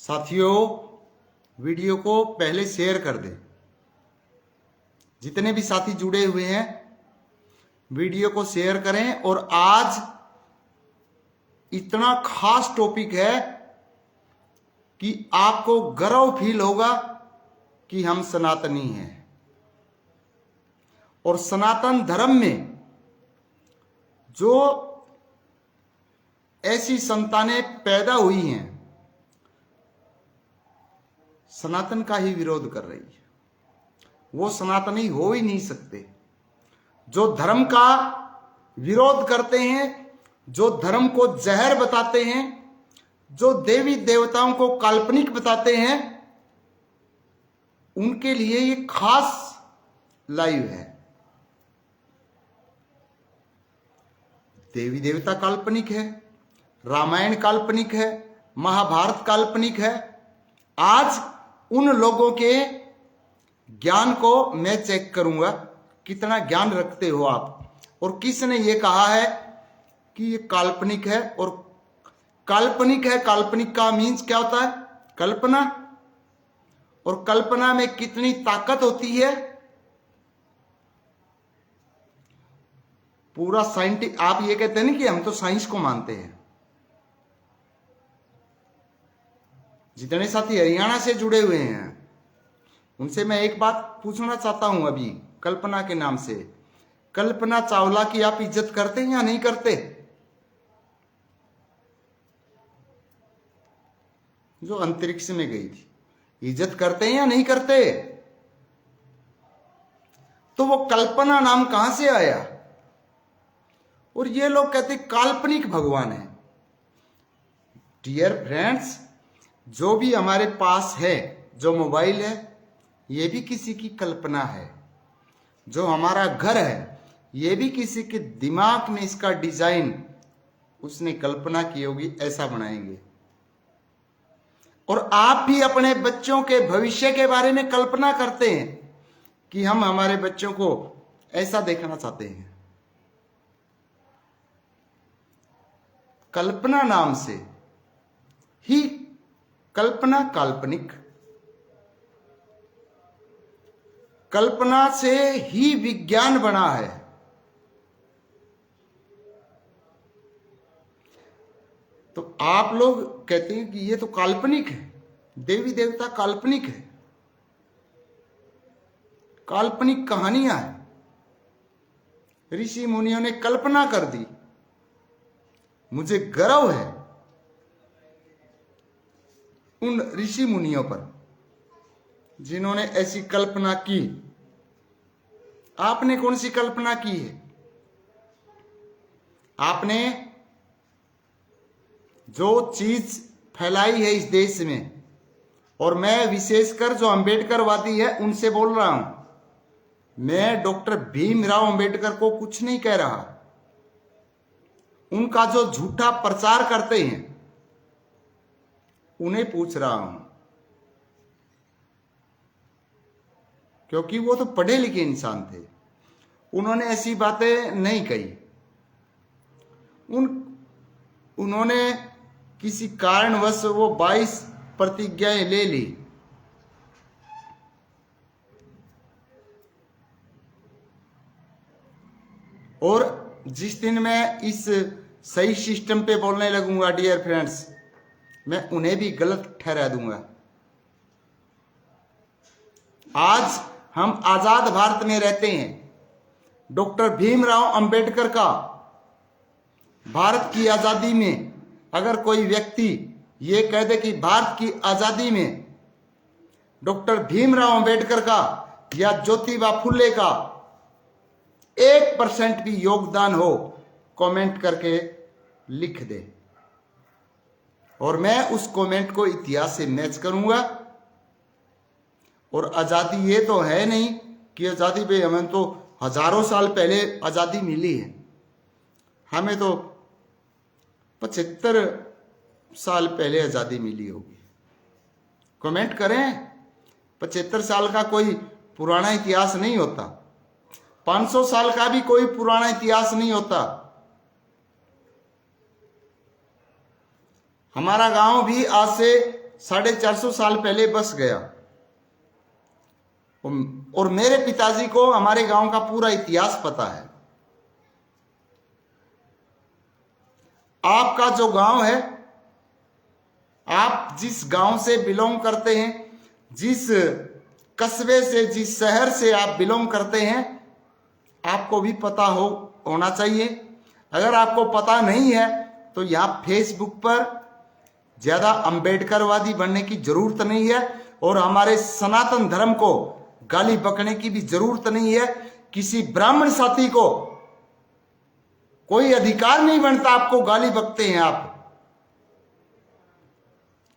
साथियों, वीडियो को पहले शेयर कर दें। जितने भी साथी जुड़े हुए हैं वीडियो को शेयर करें। और आज इतना खास टॉपिक है कि आपको गर्व फील होगा कि हम सनातनी हैं। और सनातन धर्म में जो ऐसी संतानें पैदा हुई हैं सनातन का ही विरोध कर रही है, वो सनातनी हो ही नहीं सकते। जो धर्म का विरोध करते हैं, जो धर्म को जहर बताते हैं, जो देवी देवताओं को काल्पनिक बताते हैं, उनके लिए ये खास लाइव है। देवी देवता काल्पनिक है, रामायण काल्पनिक है, महाभारत काल्पनिक है। आज उन लोगों के ज्ञान को मैं चेक करूंगा, कितना ज्ञान रखते हो आप, और किसने ये कहा है कि ये काल्पनिक है। और काल्पनिक है, काल्पनिक का मीन्स क्या होता है? कल्पना। और कल्पना में कितनी ताकत होती है। पूरा साइंटिफिक, आप ये कहते हैं ना कि हम तो साइंस को मानते हैं। जितने साथी हरियाणा से जुड़े हुए हैं उनसे मैं एक बात पूछना चाहता हूं अभी, कल्पना के नाम से। कल्पना चावला की आप इज्जत करते हैं या नहीं करते? जो अंतरिक्ष में गई थी, इज्जत करते हैं या नहीं करते? तो वो कल्पना नाम कहां से आया? और ये लोग कहते काल्पनिक भगवान है। डियर फ्रेंड्स, जो भी हमारे पास है, जो मोबाइल है, ये भी किसी की कल्पना है। जो हमारा घर है, ये भी किसी के दिमाग में इसका डिजाइन उसने कल्पना की होगी, ऐसा बनाएंगे। और आप भी अपने बच्चों के भविष्य के बारे में कल्पना करते हैं कि हम हमारे बच्चों को ऐसा देखना चाहते हैं। कल्पना नाम से ही कल्पना काल्पनिक, कल्पना से ही विज्ञान बना है। तो आप लोग कहते हैं कि ये तो काल्पनिक है, देवी देवता काल्पनिक है, काल्पनिक कहानियां हैं, ऋषि मुनियों ने कल्पना कर दी। मुझे गर्व है उन ऋषि मुनियों पर जिन्होंने ऐसी कल्पना की। आपने कौन सी कल्पना की है? आपने जो चीज फैलाई है इस देश में, और मैं विशेषकर जो अंबेडकरवादी है उनसे बोल रहा हूं। मैं डॉक्टर भीमराव अंबेडकर को कुछ नहीं कह रहा। उनका जो झूठा प्रचार करते हैं उन्हें पूछ रहा हूं, क्योंकि वो तो पढ़े लिखे इंसान थे। उन्होंने ऐसी बातें नहीं कही। उन्होंने किसी कारणवश वो 22 प्रतिज्ञाएं ले ली। और जिस दिन मैं इस सही सिस्टम पे बोलने लगूंगा, डियर फ्रेंड्स, मैं उन्हें भी गलत ठहरा दूंगा। आज हम आजाद भारत में रहते हैं। डॉक्टर भीमराव अंबेडकर का भारत की आजादी में अगर कोई व्यक्ति ये कह दे कि भारत की आजादी में डॉक्टर भीमराव अंबेडकर का या ज्योतिबा फुले का 1% भी योगदान हो, कमेंट करके लिख दे। और मैं उस कमेंट को इतिहास से मैच करूंगा। और आजादी ये तो है नहीं कि आजादी पे हमें तो हजारों साल पहले आजादी मिली है। हमें तो 75 साल पहले आजादी मिली होगी। कमेंट करें। 75 साल का कोई पुराना इतिहास नहीं होता। 500 साल का भी कोई पुराना इतिहास नहीं होता। हमारा गांव भी आज से 450 साल पहले बस गया। और मेरे पिताजी को हमारे गांव का पूरा इतिहास पता है। आपका जो गांव है, आप जिस गांव से बिलोंग करते हैं, जिस कस्बे से, जिस शहर से आप बिलोंग करते हैं, आपको भी पता होना चाहिए। अगर आपको पता नहीं है तो यहाँ फेसबुक पर ज्यादा अंबेडकरवादी बनने की जरूरत नहीं है और हमारे सनातन धर्म को गाली बकने की भी जरूरत नहीं है। किसी ब्राह्मण साथी को कोई अधिकार नहीं बनता, आपको गाली बकते हैं आप।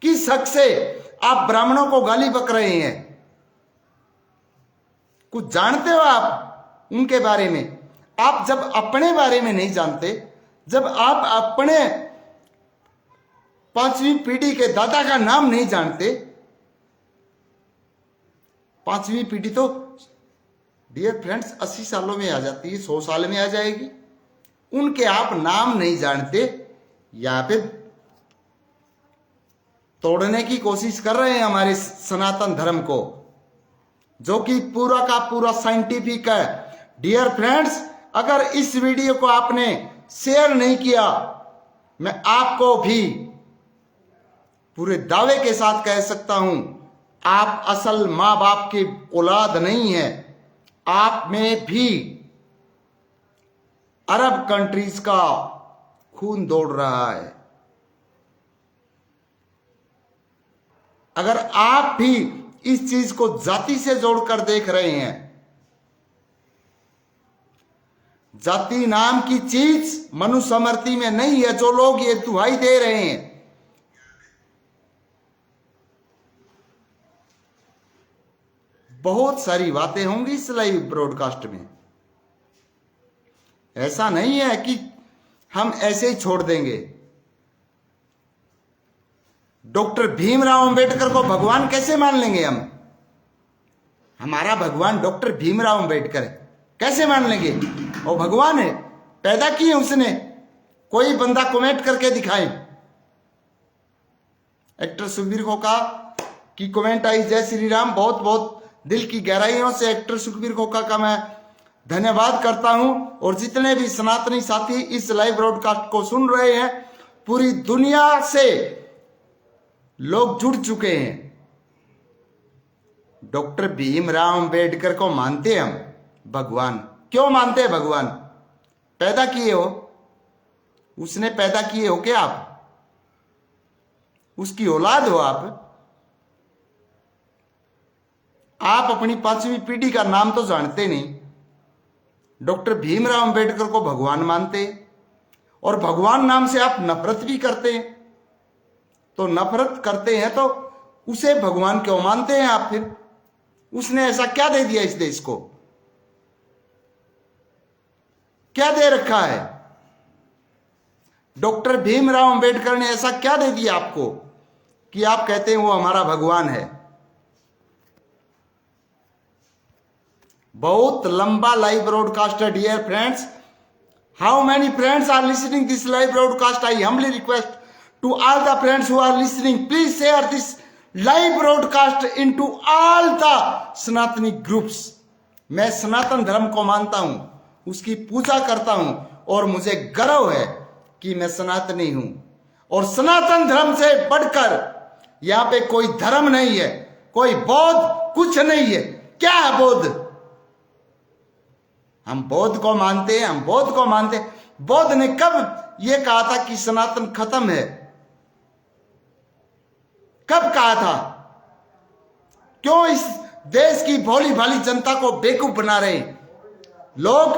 किस हक से आप ब्राह्मणों को गाली बक रहे हैं? कुछ जानते हो आप उनके बारे में? आप जब अपने बारे में नहीं जानते, जब आप अपने 5वीं पीढ़ी के दादा का नाम नहीं जानते, 5वीं पीढ़ी तो डियर फ्रेंड्स 80 सालों में आ जाती है, 100 साल में आ जाएगी। उनके आप नाम नहीं जानते, या फिर तोड़ने की कोशिश कर रहे हैं हमारे सनातन धर्म को, जो कि पूरा का पूरा साइंटिफिक है। डियर फ्रेंड्स, अगर इस वीडियो को आपने शेयर नहीं किया, मैं आपको भी पूरे दावे के साथ कह सकता हूं, आप असल मां बाप की औलाद नहीं है। आप में भी अरब कंट्रीज का खून दौड़ रहा है। अगर आप भी इस चीज को जाति से जोड़कर देख रहे हैं, जाति नाम की चीज मनुस्मृति में नहीं है। जो लोग ये दुहाई दे रहे हैं, बहुत सारी बातें होंगी इस लाइव ब्रॉडकास्ट में। ऐसा नहीं है कि हम ऐसे ही छोड़ देंगे। डॉक्टर भीमराव अंबेडकर को भगवान कैसे मान लेंगे हम? हमारा भगवान डॉक्टर भीमराव अंबेडकर है, कैसे मान लेंगे? वो भगवान है, पैदा किए उसने। कोई बंदा कमेंट करके दिखाए। एक्टर सुखबीर खोखा की कमेंट आई, जय श्री राम। बहुत बहुत दिल की गहराइयों से एक्टर सुखबीर खोखा का मैं धन्यवाद करता हूं। और जितने भी सनातनी साथी इस लाइव ब्रॉडकास्ट को सुन रहे हैं, पूरी दुनिया से लोग जुड़ चुके हैं। डॉक्टर भीमराव अंबेडकर को मानते हम भगवान। क्यों मानते हैं भगवान? पैदा किए हो, उसने पैदा किए हो क्या? आप उसकी औलाद हो। आप अपनी 5वीं पीढ़ी का नाम तो जानते नहीं। डॉक्टर भीमराव अंबेडकर को भगवान मानते, और भगवान नाम से आप नफरत भी करते हैं। तो नफरत करते हैं तो उसे भगवान क्यों मानते हैं आप फिर? उसने ऐसा क्या दे दिया इस देश को? क्या दे रखा है? डॉक्टर भीमराव अंबेडकर ने ऐसा क्या दे दिया आपको कि आप कहते हैं वो हमारा भगवान है? बहुत लंबा लाइव ब्रॉडकास्ट है dear friends. How many friends are listening this live broadcast? I humbly request to all the friends who are listening, please share this live broadcast into all the सनातनी ग्रुप्स। मैं सनातन धर्म को मानता हूं, उसकी पूजा करता हूं, और मुझे गर्व है कि मैं सनातनी हूं। और सनातन धर्म से बढ़कर यहां पे कोई धर्म नहीं है, कोई बौद्ध कुछ नहीं है। क्या है बौद्ध? हम बौद्ध को मानते हैं, हम बौद्ध को मानते हैं। बौद्ध ने कब यह कहा था कि सनातन खत्म है? कब कहा था? क्यों इस देश की भोली भाली जनता को बेवकूफ बना रहे? लोग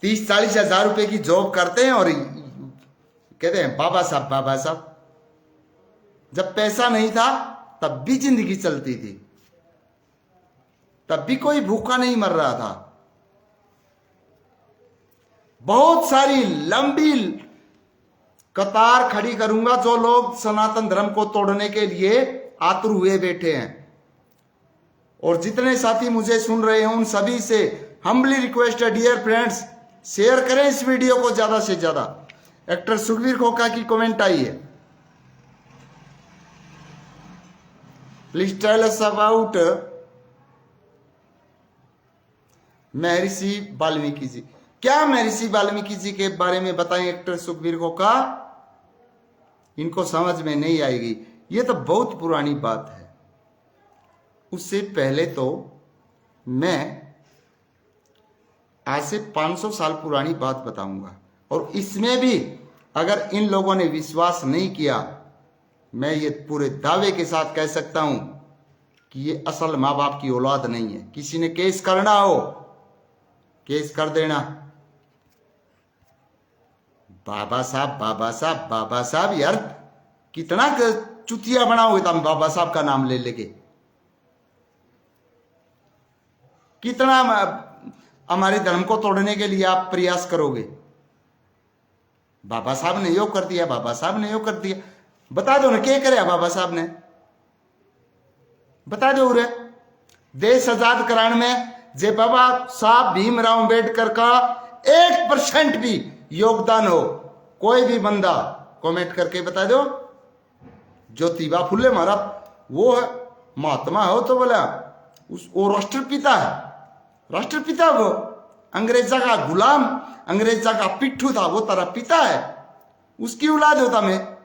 30-40 हजार रुपए की जॉब करते हैं और कहते हैं बाबा साहब बाबा साहब। जब पैसा नहीं था तब भी जिंदगी चलती थी, तब भी कोई भूखा नहीं मर रहा था। बहुत सारी लंबी कतार खड़ी करूंगा जो लोग सनातन धर्म को तोड़ने के लिए आतुर हुए बैठे हैं। और जितने साथी मुझे सुन रहे हैं उन सभी से हम्बली रिक्वेस्ट है डियर फ्रेंड्स, शेयर करें इस वीडियो को ज्यादा से ज्यादा। एक्टर सुखबीर खोखा की कमेंट आई है, प्लीज टेल अस अबाउट महर्षि वाल्मीकि जी। क्या महर्षि वाल्मीकि जी के बारे में बताएं एक्टर सुखबीर खोखा? इनको समझ में नहीं आएगी, ये तो बहुत पुरानी बात है। उससे पहले तो मैं आज से 500 साल पुरानी बात बताऊंगा, और इसमें भी अगर इन लोगों ने विश्वास नहीं किया, मैं ये पूरे दावे के साथ कह सकता हूं कि ये असल माँ बाप की औलाद नहीं है। किसी ने केस करना हो, केस कर देना। बाबा साहब बाबा साहब बाबा साहब, यार कितना चुतिया बनाओगे तुम बाबा साहब का नाम ले लेके? कितना हमारे धर्म को तोड़ने के लिए आप प्रयास करोगे? बाबा साहब ने यो कर दिया, बाबा साहब ने यो कर दिया। बता दो ना क्या करे बाबा साहब ने, बता दो रे। देश आजाद कराने में जे बाबा साहब भीमराव अंबेडकर का 1% भी योगदान हो, कोई भी बंदा कमेंट करके बता दो। ज्योतिबा फुले महाराज वो है महात्मा हो तो बोला वो राष्ट्रपिता है, राष्ट्रपिता। वो अंग्रेजा का गुलाम, अंग्रेजा का पिट्ठू था, वो तेरा पिता है, उसकी औलाद होता मैं।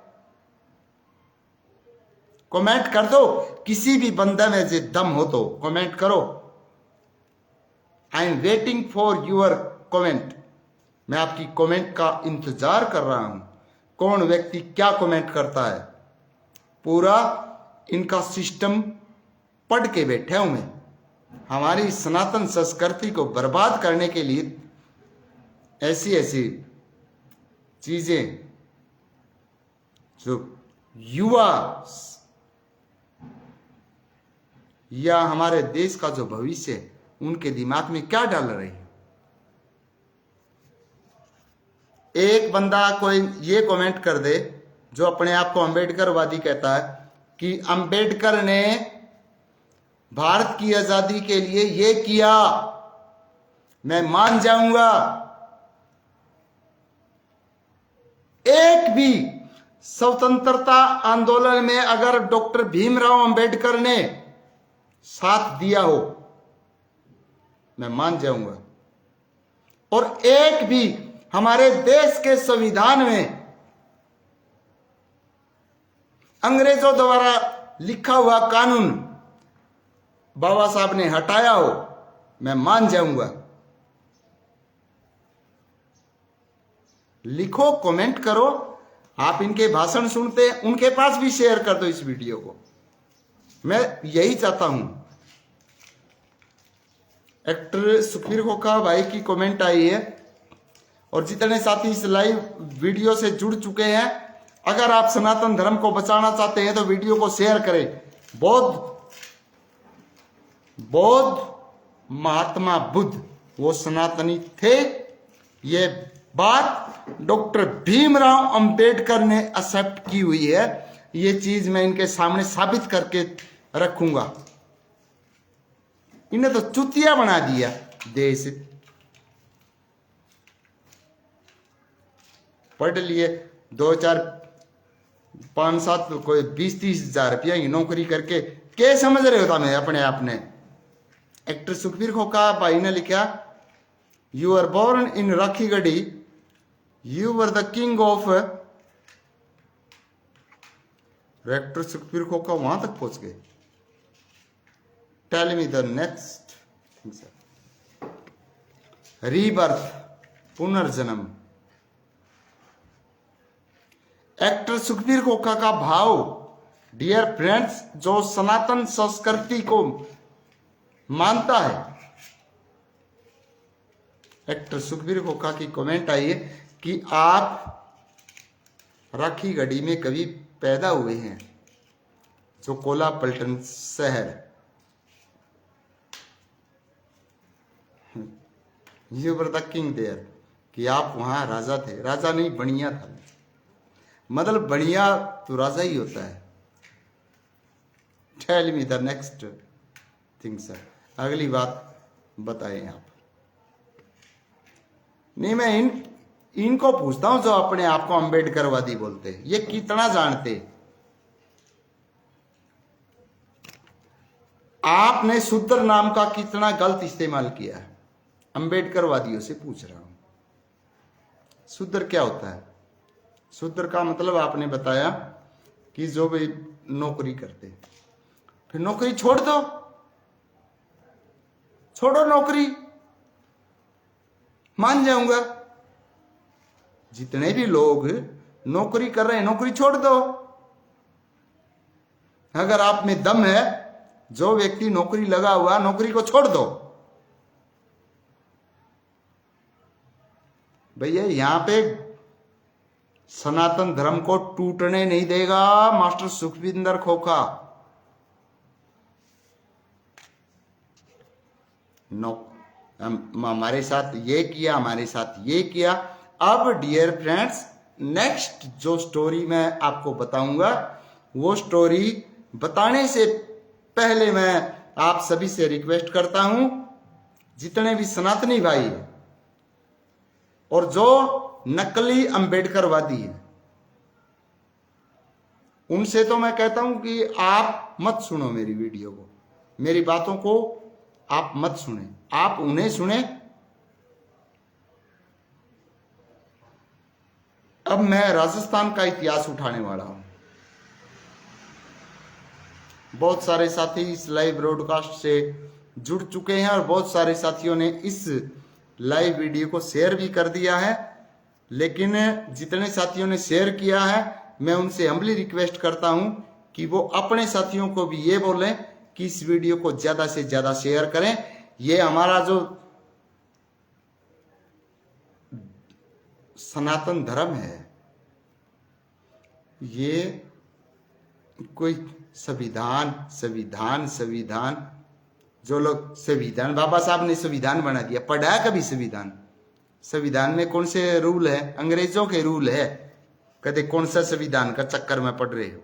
कमेंट कर दो, किसी भी बंदे में जे दम हो तो कमेंट करो। I am waiting for your comment. मैं आपकी कमेंट का इंतजार कर रहा हूं। कौन व्यक्ति क्या कमेंट करता है, पूरा इनका सिस्टम पढ़ के बैठा हूं मैं। हमारी सनातन संस्कृति को बर्बाद करने के लिए ऐसी ऐसी चीजें जो युवा या हमारे देश का जो भविष्य है उनके दिमाग में क्या डाल रही है। एक बंदा कोई ये कमेंट कर दे जो अपने आप को अंबेडकरवादी कहता है कि अंबेडकर ने भारत की आजादी के लिए ये किया, मैं मान जाऊंगा। एक भी स्वतंत्रता आंदोलन में अगर डॉक्टर भीमराव अंबेडकर ने साथ दिया हो, मैं मान जाऊंगा। और एक भी हमारे देश के संविधान में अंग्रेजों द्वारा लिखा हुआ कानून बाबा साहब ने हटाया हो, मैं मान जाऊंगा। लिखो, कमेंट करो। आप इनके भाषण सुनते हैं, उनके पास भी शेयर कर दो इस वीडियो को। मैं यही चाहता हूं। एक्टर सुखबीर खोखा भाई की कमेंट आई है, और जितने साथी इस लाइव वीडियो से जुड़ चुके हैं, अगर आप सनातन धर्म को बचाना चाहते हैं तो वीडियो को शेयर करें। बौद्ध महात्मा बुद्ध वो सनातनी थे, ये बात डॉक्टर भीमराव अंबेडकर ने एक्सेप्ट की हुई है। ये चीज मैं इनके सामने साबित करके रखूंगा। इन्हें तो चुतिया बना दिया देश। पढ़ लिए 2005-7 कोई 20-30 हजार रुपया की नौकरी करके क्या समझ रहे होता मैं अपने आप ने। एक्टर सुखबीर खोखा भाई ने लिखा, you are born in Rakhigarhi, you were the king of. Actor Sukhbir Khokha वहां तक पहुंच गए। Tell me the next rebirth, पुनर्जन्म। एक्टर सुखबीर खोखा का भाव, डियर फ्रेंड्स, जो सनातन संस्कृति को मानता है। एक्टर सुखबीर खोखा की कमेंट आई है कि आप राखी गढ़ी में कभी पैदा हुए हैं, जो कोला पल्टन शहर। You were the king there, कि आप वहां राजा थे। राजा नहीं, बनिया था। मतलब बनिया तो राजा ही होता है। Tell me the next thing sir. अगली बात बताएं आप। नहीं, मैं इनको पूछता हूं जो अपने आप को अंबेडकरवादी बोलते हैं, ये कितना जानते? आपने शूद्र नाम का कितना गलत इस्तेमाल किया है। अंबेडकरवादियों से पूछ रहा हूं, शूद्र क्या होता है? शूद्र का मतलब आपने बताया कि जो भी नौकरी करते, फिर नौकरी छोड़ दो, छोड़ो नौकरी, मान जाऊंगा। जितने भी लोग नौकरी कर रहे हैं नौकरी छोड़ दो। अगर आप में दम है, जो व्यक्ति नौकरी लगा हुआ नौकरी को छोड़ दो। भैया यहां पे सनातन धर्म को टूटने नहीं देगा मास्टर सुखविंदर खोखा। नो, हमारे साथ ये किया, हमारे साथ ये किया। अब डियर फ्रेंड्स, नेक्स्ट जो स्टोरी मैं आपको बताऊंगा, वो स्टोरी बताने से पहले मैं आप सभी से रिक्वेस्ट करता हूं, जितने भी सनातनी भाई हैं और जो नकली अंबेडकरवादी है, उनसे तो मैं कहता हूं कि आप मत सुनो मेरी वीडियो को, मेरी बातों को आप मत सुने, आप उन्हें सुने। अब मैं राजस्थान का इतिहास उठाने वाला हूं। बहुत सारे साथी इस लाइव ब्रॉडकास्ट से जुड़ चुके हैं और बहुत सारे साथियों ने इस लाइव वीडियो को शेयर भी कर दिया है। लेकिन जितने साथियों ने शेयर किया है, मैं उनसे हम्बली रिक्वेस्ट करता हूं कि वो अपने साथियों को भी ये बोलें कि इस वीडियो को ज्यादा से ज्यादा शेयर करें। ये हमारा जो सनातन धर्म है, ये कोई संविधान संविधान संविधान, जो लोग संविधान, बाबा साहब ने संविधान बना दिया, पढ़ा है कभी संविधान? संविधान में कौन से रूल है? अंग्रेजों के रूल है। कहते कौन सा संविधान का चक्कर में पड़ रहे हो?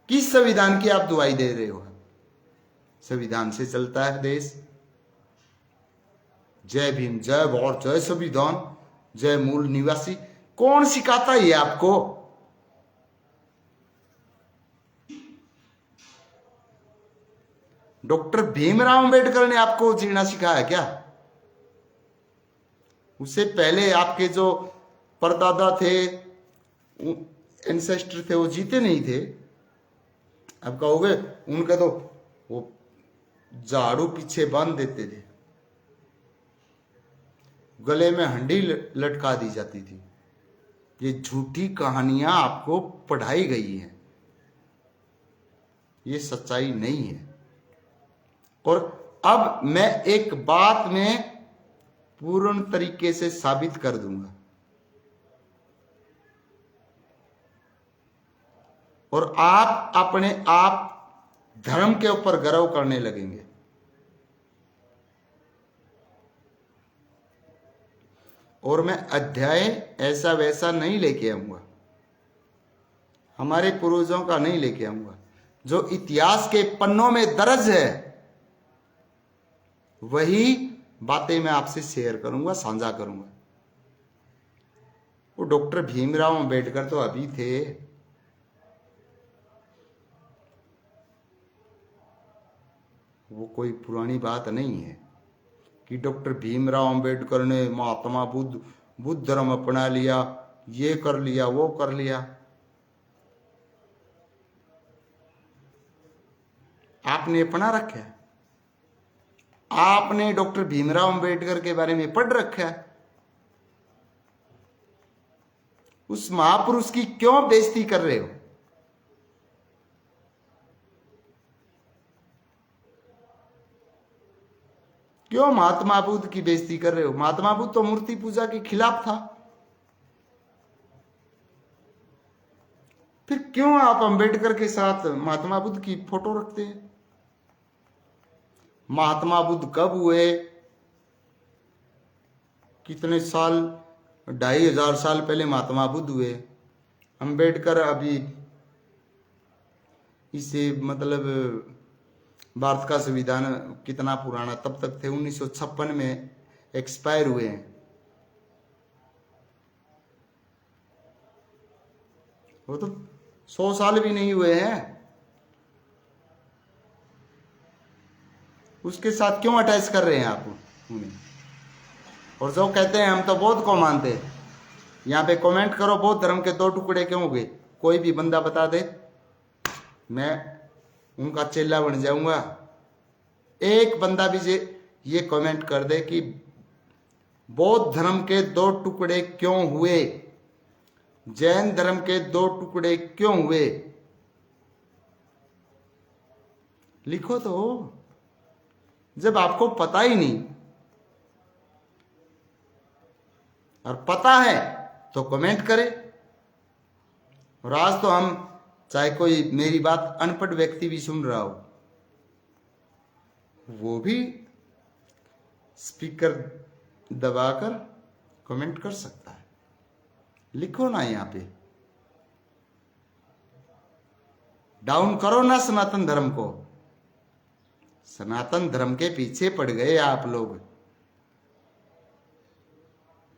किस संविधान की आप दुआई दे रहे हो? संविधान से चलता है देश। जय भीम, जय भारत, जय संविधान, जय मूल निवासी। कौन सिखाता है ये आपको? डॉक्टर भीमराव अंबेडकर ने आपको जीना सिखाया क्या? उससे पहले आपके जो परदादा थे, एंसेस्टर थे, वो जीते नहीं थे। अब कहोगे उनका तो वो झाड़ू पीछे बांध देते थे, गले में हंडी लटका दी जाती थी। ये झूठी कहानियां आपको पढ़ाई गई हैं, ये सच्चाई नहीं है। और अब मैं एक बात में पूर्ण तरीके से साबित कर दूंगा, और आप अपने आप धर्म के ऊपर गर्व करने लगेंगे। और मैं अध्याय ऐसा वैसा नहीं लेके आऊंगा, हमारे पूर्वजों का नहीं लेके आऊंगा। जो इतिहास के पन्नों में दर्ज है वही बातें मैं आपसे शेयर करूंगा, साझा करूंगा। वो डॉक्टर भीमराव अंबेडकर तो अभी थे, वो कोई पुरानी बात नहीं है कि डॉक्टर भीमराव अंबेडकर ने महात्मा बुद्ध धर्म अपना लिया, ये कर लिया, वो कर लिया। आपने अपना रखा है? आपने डॉक्टर भीमराव अंबेडकर के बारे में पढ़ रखा है? उस महापुरुष की क्यों बेइज्जती कर रहे हो? क्यों महात्मा बुद्ध की बेइज्जती कर रहे हो? महात्मा बुद्ध तो मूर्ति पूजा के खिलाफ था, फिर क्यों आप अंबेडकर के साथ महात्मा बुद्ध की फोटो रखते हैं? महात्मा बुद्ध कब हुए? कितने साल, 2500 साल पहले महात्मा बुद्ध हुए। अंबेडकर अभी इसे मतलब भारत का संविधान कितना पुराना, तब तक थे, 1956 में एक्सपायर हुए हैं। वो तो 100 साल भी नहीं हुए हैं। उसके साथ क्यों अटैच कर रहे हैं आप उन्हें? और जो कहते हैं हम तो बौद्ध को मानते हैं, यहाँ पे कमेंट करो बौद्ध धर्म के 2 टुकड़े क्यों हुए? कोई भी बंदा बता दे, मैं उनका चेला बन जाऊंगा। एक बंदा भी ये कमेंट कर दे कि बौद्ध धर्म के 2 टुकड़े क्यों हुए, जैन धर्म के 2 टुकड़े क्यों हुए, लिखो तो। जब आपको पता ही नहीं और पता है तो कमेंट करे। और आज तो हम, चाहे कोई मेरी बात अनपढ़ व्यक्ति भी सुन रहा हो, वो भी स्पीकर दबाकर कमेंट कर सकता है। लिखो ना, यहां पे डाउन करो ना सनातन धर्म को। सनातन धर्म के पीछे पड़ गए आप लोग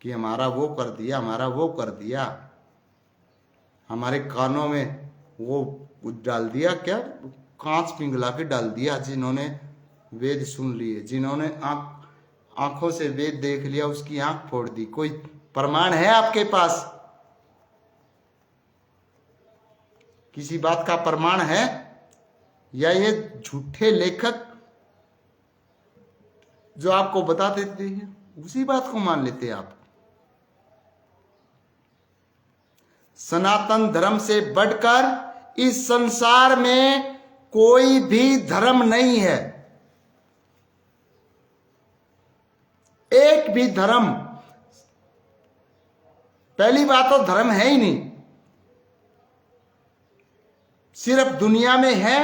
कि हमारा वो कर दिया, हमारा वो कर दिया, हमारे कानों में वो डाल दिया, क्या कांच पिघला के डाल दिया। जिन्होंने वेद सुन लिए, जिन्होंने आंखों से वेद देख लिया, उसकी आंख फोड़ दी। कोई प्रमाण है आपके पास? किसी बात का प्रमाण है? या ये झूठे लेखक जो आपको बता देते हैं उसी बात को मान लेते हैं आप? सनातन धर्म से बढ़कर इस संसार में कोई भी धर्म नहीं है। एक भी धर्म, पहली बात तो धर्म है ही नहीं, सिर्फ दुनिया में है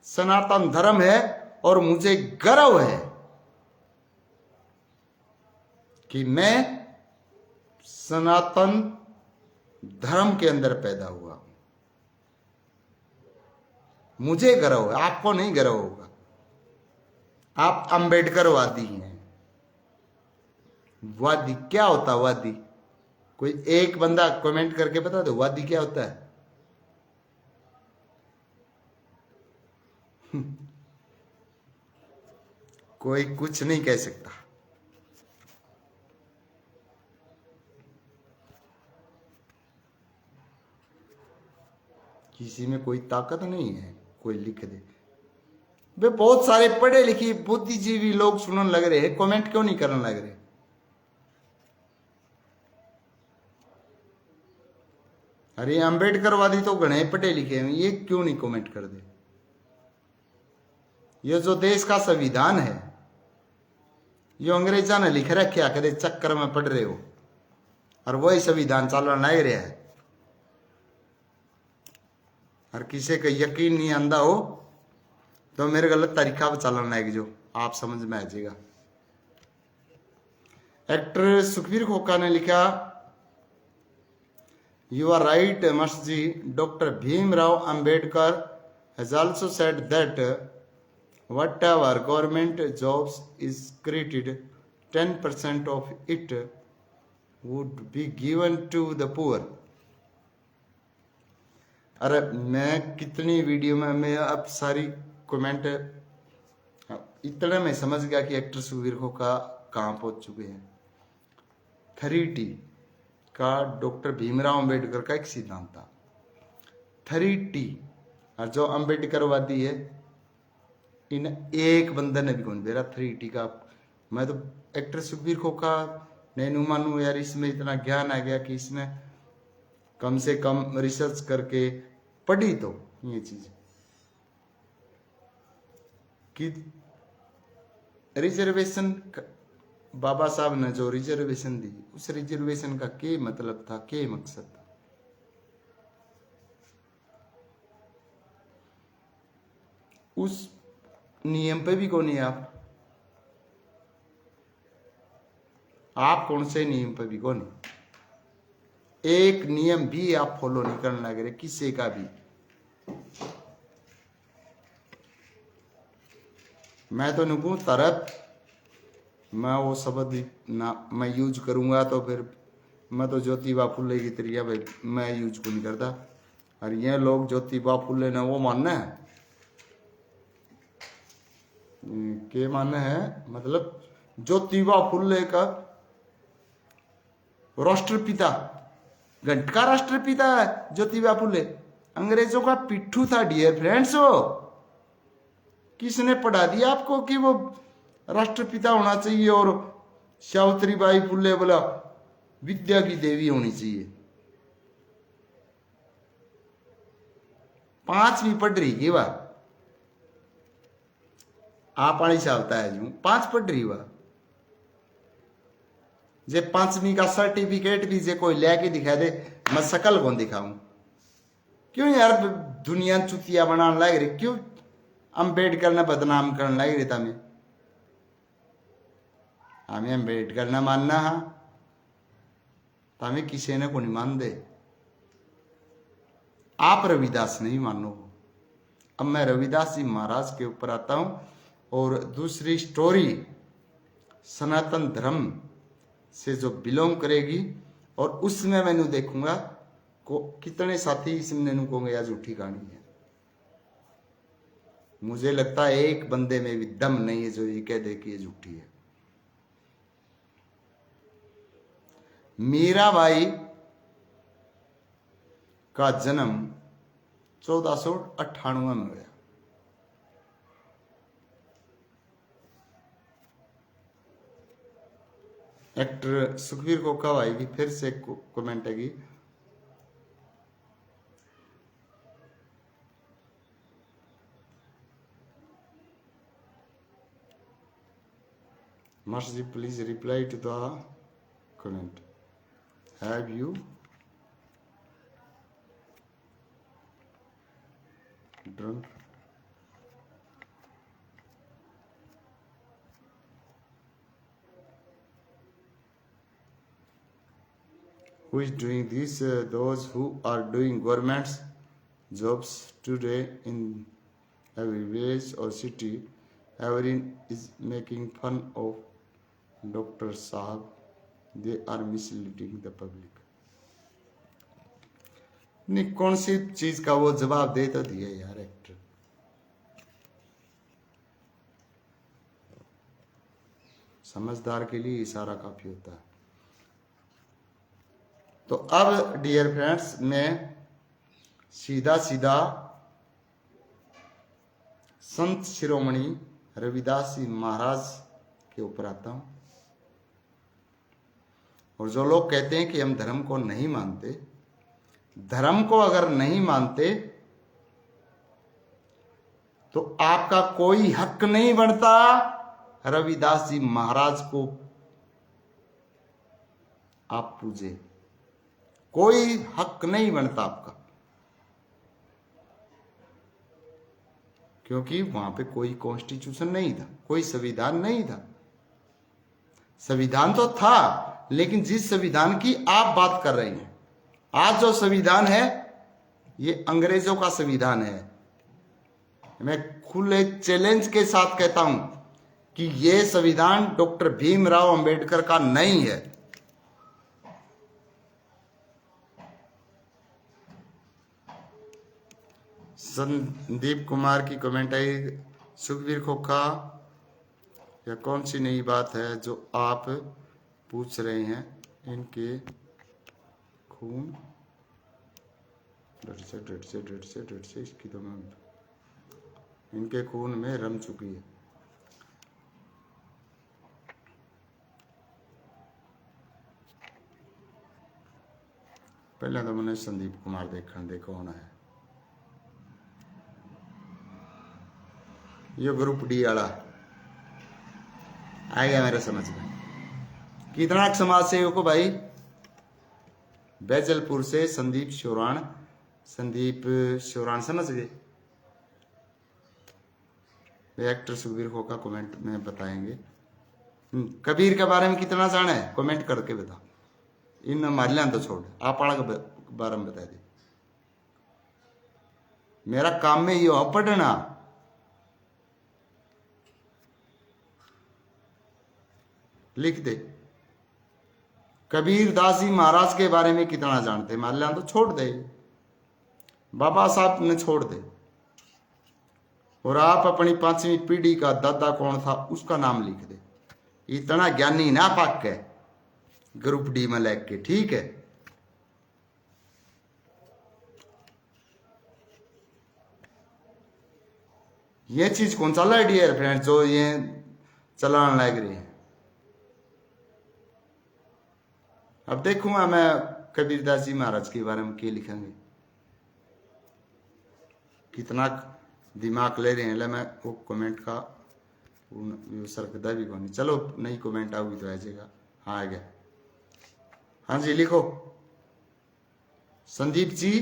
सनातन धर्म है। और मुझे गर्व है कि मैं सनातन धर्म के अंदर पैदा हुआ हूं। मुझे गर्व है, आपको नहीं गर्व होगा। आप अंबेडकरवादी हैं। वादी क्या होता? वादी कोई एक बंदा कमेंट करके बता दो, वादी क्या होता है? कोई कुछ नहीं कह सकता। किसी में कोई ताकत नहीं है कोई लिख दे। वे बहुत सारे पढ़े लिखे बुद्धिजीवी लोग सुनने लग रहे हैं, कमेंट क्यों नहीं करने लग रहे? अरे अंबेडकरवादी तो गणे पढ़े लिखे हैं, ये क्यों नहीं कमेंट कर दे? ये जो देश का संविधान है, ये अंग्रेजा ने लिख रखा, कदे चक्कर में पढ़ रहे हो और वही संविधान चलना लग रहा है। और किसी का यकीन नहीं आंदा हो तो मेरे गलत तरीका पर चलना लग जो, आप समझ में आ जाएगा। एक्टर सुखबीर खोका ने लिखा, you are right must ji, doctor Bhimrao Ambedkar has also said that whatever government jobs is created, 10% of it would be given to the poor। अरे मैं कितनी वीडियो में मैं अब सारी कमेंट इतना मैं समझ गया कि एक्टर सुखबीर खोका कहाँ पहुंच चुके हैं। 3T का डॉक्टर भीमराव अंबेडकर का एक सिद्धांत था, 3T। और जो अंबेडकरवादी है, इन एक बंदे ने भी कौन दे रहा 3T का। मैं तो एक्टर सुखबीर खोका नैनू मानू यार, इसमें इतना ज्ञान आ गया कि इसने कम से कम रिसर्च करके पढ़ी तो ये चीज कि रिजर्वेशन बाबा साहब ने जो रिजर्वेशन दी, उस रिजर्वेशन का क्या मतलब था, क्या मकसद था? उस नियम पे भी कौन है आप कौन से नियम पे भी कौन? एक नियम भी आप फॉलो नहीं करने लग रहे किसी का भी। मैं तो नुकू तरफ मैं वो शब्द ना मैं यूज करूंगा तो फिर मैं तो ज्योतिबा फुले की तरीका भाई मैं यूज को नहीं करता। और ये लोग ज्योतिबा फुले ने वो मानना है, के माने है मतलब ज्योतिबा फुले का राष्ट्रपिता, गंट का राष्ट्रपिता है ज्योतिबा फुले, अंग्रेजों का पिट्ठू था डियर फ्रेंड्स। वो किसने पढ़ा दिया आपको कि वो राष्ट्रपिता होना चाहिए और सावित्रीबाई फुले बोला विद्या की देवी होनी चाहिए? 5वीं पढ़ रही की बात आप आनी चाहता है जू 5 पढ़ रही हुआ जे 5वीं का सर्टिफिकेट भी जे कोई लेके दिखा दे मैं शकल कौन दिखाऊं? क्यों यार दुनिया चुतिया बनाने लग रही? क्यों अम्बेडकर ने बदनाम करने लग रही था? हमें अम्बेडकर ने मानना है तो हमें किसी ने को नहीं मान दे। आप रविदास नहीं मानो। अब मैं रविदास जी महाराज के ऊपर आता हूं और दूसरी स्टोरी सनातन धर्म से जो बिलोंग करेगी और उसमें मैंने देखूंगा को कितने साथी इसमें कहोगे यार झूठी कहानी है। मुझे लगता है एक बंदे में भी दम नहीं है जो ये कह दे कि ये झूठी है। मीराबाई का जन्म 1498 में हुआ। एक्टर सुखबीर को कब आएगी? फिर से कमेंट आएगी। Must you please reply to the comment? Have you drunk? Who is doing this? Those who are doing government's jobs today in every village or city. Everyone is making fun of Dr. Saab. They are misleading the public. नहीं कौन सी चीज का वो जवाब दे तो दिया यार actor. समझदार के लिए इशारा काफी होता है। तो अब डियर फ्रेंड्स मैं सीधा सीधा संत शिरोमणि रविदास जी महाराज के ऊपर आता हूं। और जो लोग कहते हैं कि हम धर्म को नहीं मानते, धर्म को अगर नहीं मानते तो आपका कोई हक नहीं बनता रविदास जी महाराज को आप पूजे। कोई हक नहीं बनता आपका, क्योंकि वहां पे कोई कॉन्स्टिट्यूशन नहीं था, कोई संविधान नहीं था। संविधान तो था, लेकिन जिस संविधान की आप बात कर रहे हैं, आज जो संविधान है ये अंग्रेजों का संविधान है। मैं खुले चैलेंज के साथ कहता हूं कि ये संविधान डॉक्टर भीमराव अंबेडकर का नहीं है। संदीप कुमार की कमेंट आई, सुखबीर खोखा या कौन सी नई बात है जो आप पूछ रहे हैं? इनके खून डेढ़ से इसकी तो मैं इनके खून में रम चुकी है। पहले तो मैंने संदीप कुमार देखने दे कौन है ये। ग्रुप डी वाला आ गया मेरे समझ में। कितना समाज सेवक को भाई? बैजलपुर से संदीप शोरान समझ गए। एक्टर सुखबीर खो का कमेंट में बताएंगे। कबीर के बारे में कितना जाना है कमेंट करके बता। इन मारिया तो छोड़, आप के बारे में बता दे। मेरा काम में ये पढ़ना। लिख दे कबीर दास जी महाराज के बारे में कितना जानते? माल्या तो छोड़ दे, बाबा साहब ने छोड़ दे। और आप अपनी 5वीं पीढ़ी का दादा कौन था उसका नाम लिख दे। इतना ज्ञानी ना पाक है ग्रुप डी में लग के, ठीक है। ये चीज कौन सा है डियर फ्रेंड जो ये चलाने लग रही है। अब देखूंगा मैं कबीरदास जी महाराज के बारे में क्या लिखेंगे, कितना दिमाग ले रहे हैं। ले मैं वो कमेंट का सरकदा भी कौन। चलो नई कमेंट आओगी तो आ जाएगा। हाँ आ गया। हाँ जी लिखो। Sandeep ji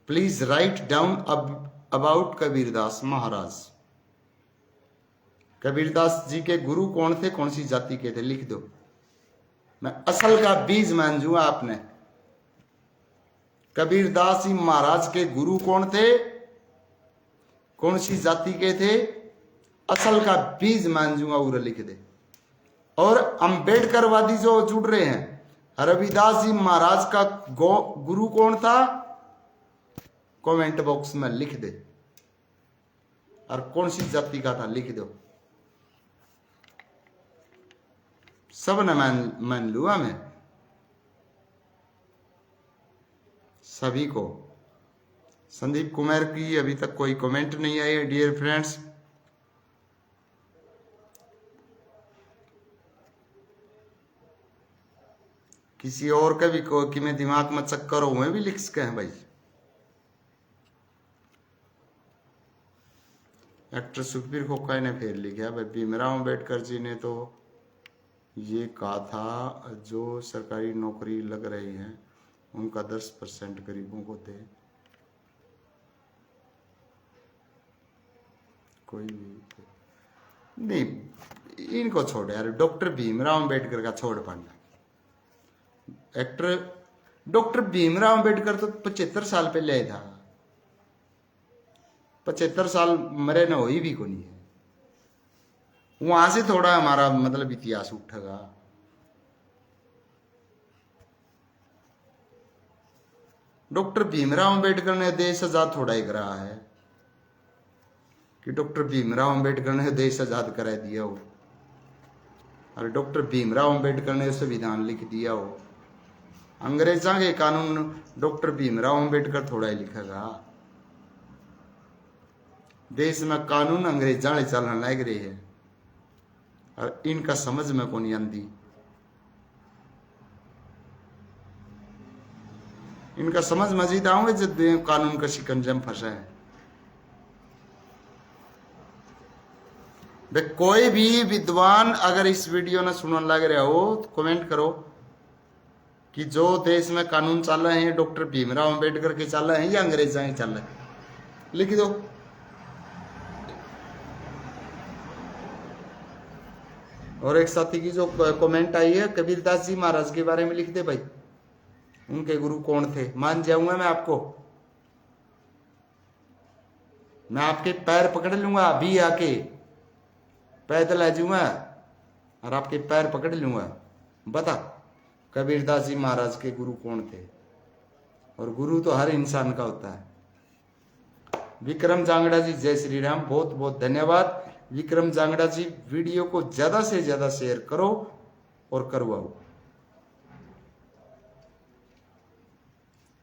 please write down about Kabirdas Maharaj. Kabirdas ji के गुरु कौन थे, कौन सी जाति के थे, लिख दो। मैं असल का बीज मान जूंगा आपने। कबीरदास जी महाराज के गुरु कौन थे, कौन सी जाति के थे, असल का बीज मान जूंगा उरे लिख दे। और अंबेडकरवादी जो जुड़ रहे हैं, रविदास जी महाराज का गुरु कौन था, कमेंट बॉक्स में लिख दे। और कौन सी जाति का था लिख दो। सब ने मान लूंगा मैं सभी को। संदीप कुमार की अभी तक कोई कमेंट नहीं आई है डियर फ्रेंड्स। किसी और का भी कि मैं दिमाग में चक्कर हो भी लिख सके हैं भाई। एक्टर सुखबीर खोखा ने फिर लिखा भाई भीमराव अम्बेडकर जी ने तो ये कहा था जो सरकारी नौकरी लग रही है उनका 10% गरीबों को दे। कोई भी नहीं, इनको छोड़ यार। डॉक्टर भीमराव अम्बेडकर का छोड़ पाना। एक्टर डॉक्टर भीमराव अम्बेडकर तो 75 साल पहले आया था। 75 साल मरे न हुई भी को नहीं है। वहां से थोड़ा हमारा मतलब इतिहास उठेगा। डॉक्टर भीमराव अम्बेडकर ने देश आजाद थोड़ा ही करा है कि डॉक्टर भीमराव अम्बेडकर ने देश आजाद करा दिया हो। और डॉक्टर भीमराव अम्बेडकर ने संविधान लिख दिया हो। अंग्रेजा के कानून डॉक्टर भीमराव अम्बेडकर थोड़ा ही लिखेगा। देश में कानून अंग्रेजा ने चलने लग रहे हैं और इनका समझ में कौन आंदी। इनका समझ मजीद आऊंगे जब कानून का शिकंजे में फंसा है। कोई भी विद्वान अगर इस वीडियो ने सुनने लग रहा हो तो कमेंट करो कि जो देश में कानून चल रहे हैं डॉक्टर भीमराव अम्बेडकर के चल रहे हैं या अंग्रेजा ही चल रहे हैं, लिख दो। और एक साथी की जो कमेंट आई है कबीरदास जी महाराज के बारे में लिख दे भाई, उनके गुरु कौन थे। मान जाऊंगा मैं आपको, मैं आपके पैर पकड़ लूंगा अभी आके, पैदल आ जाऊंगा और आपके पैर पकड़ लूंगा। बता कबीरदास जी महाराज के गुरु कौन थे। और गुरु तो हर इंसान का होता है। विक्रम जांगड़ा जी जय श्री राम, बहुत बहुत धन्यवाद। विक्रम जांगड़ा जी वीडियो को ज्यादा से ज्यादा शेयर करो और करवाओ,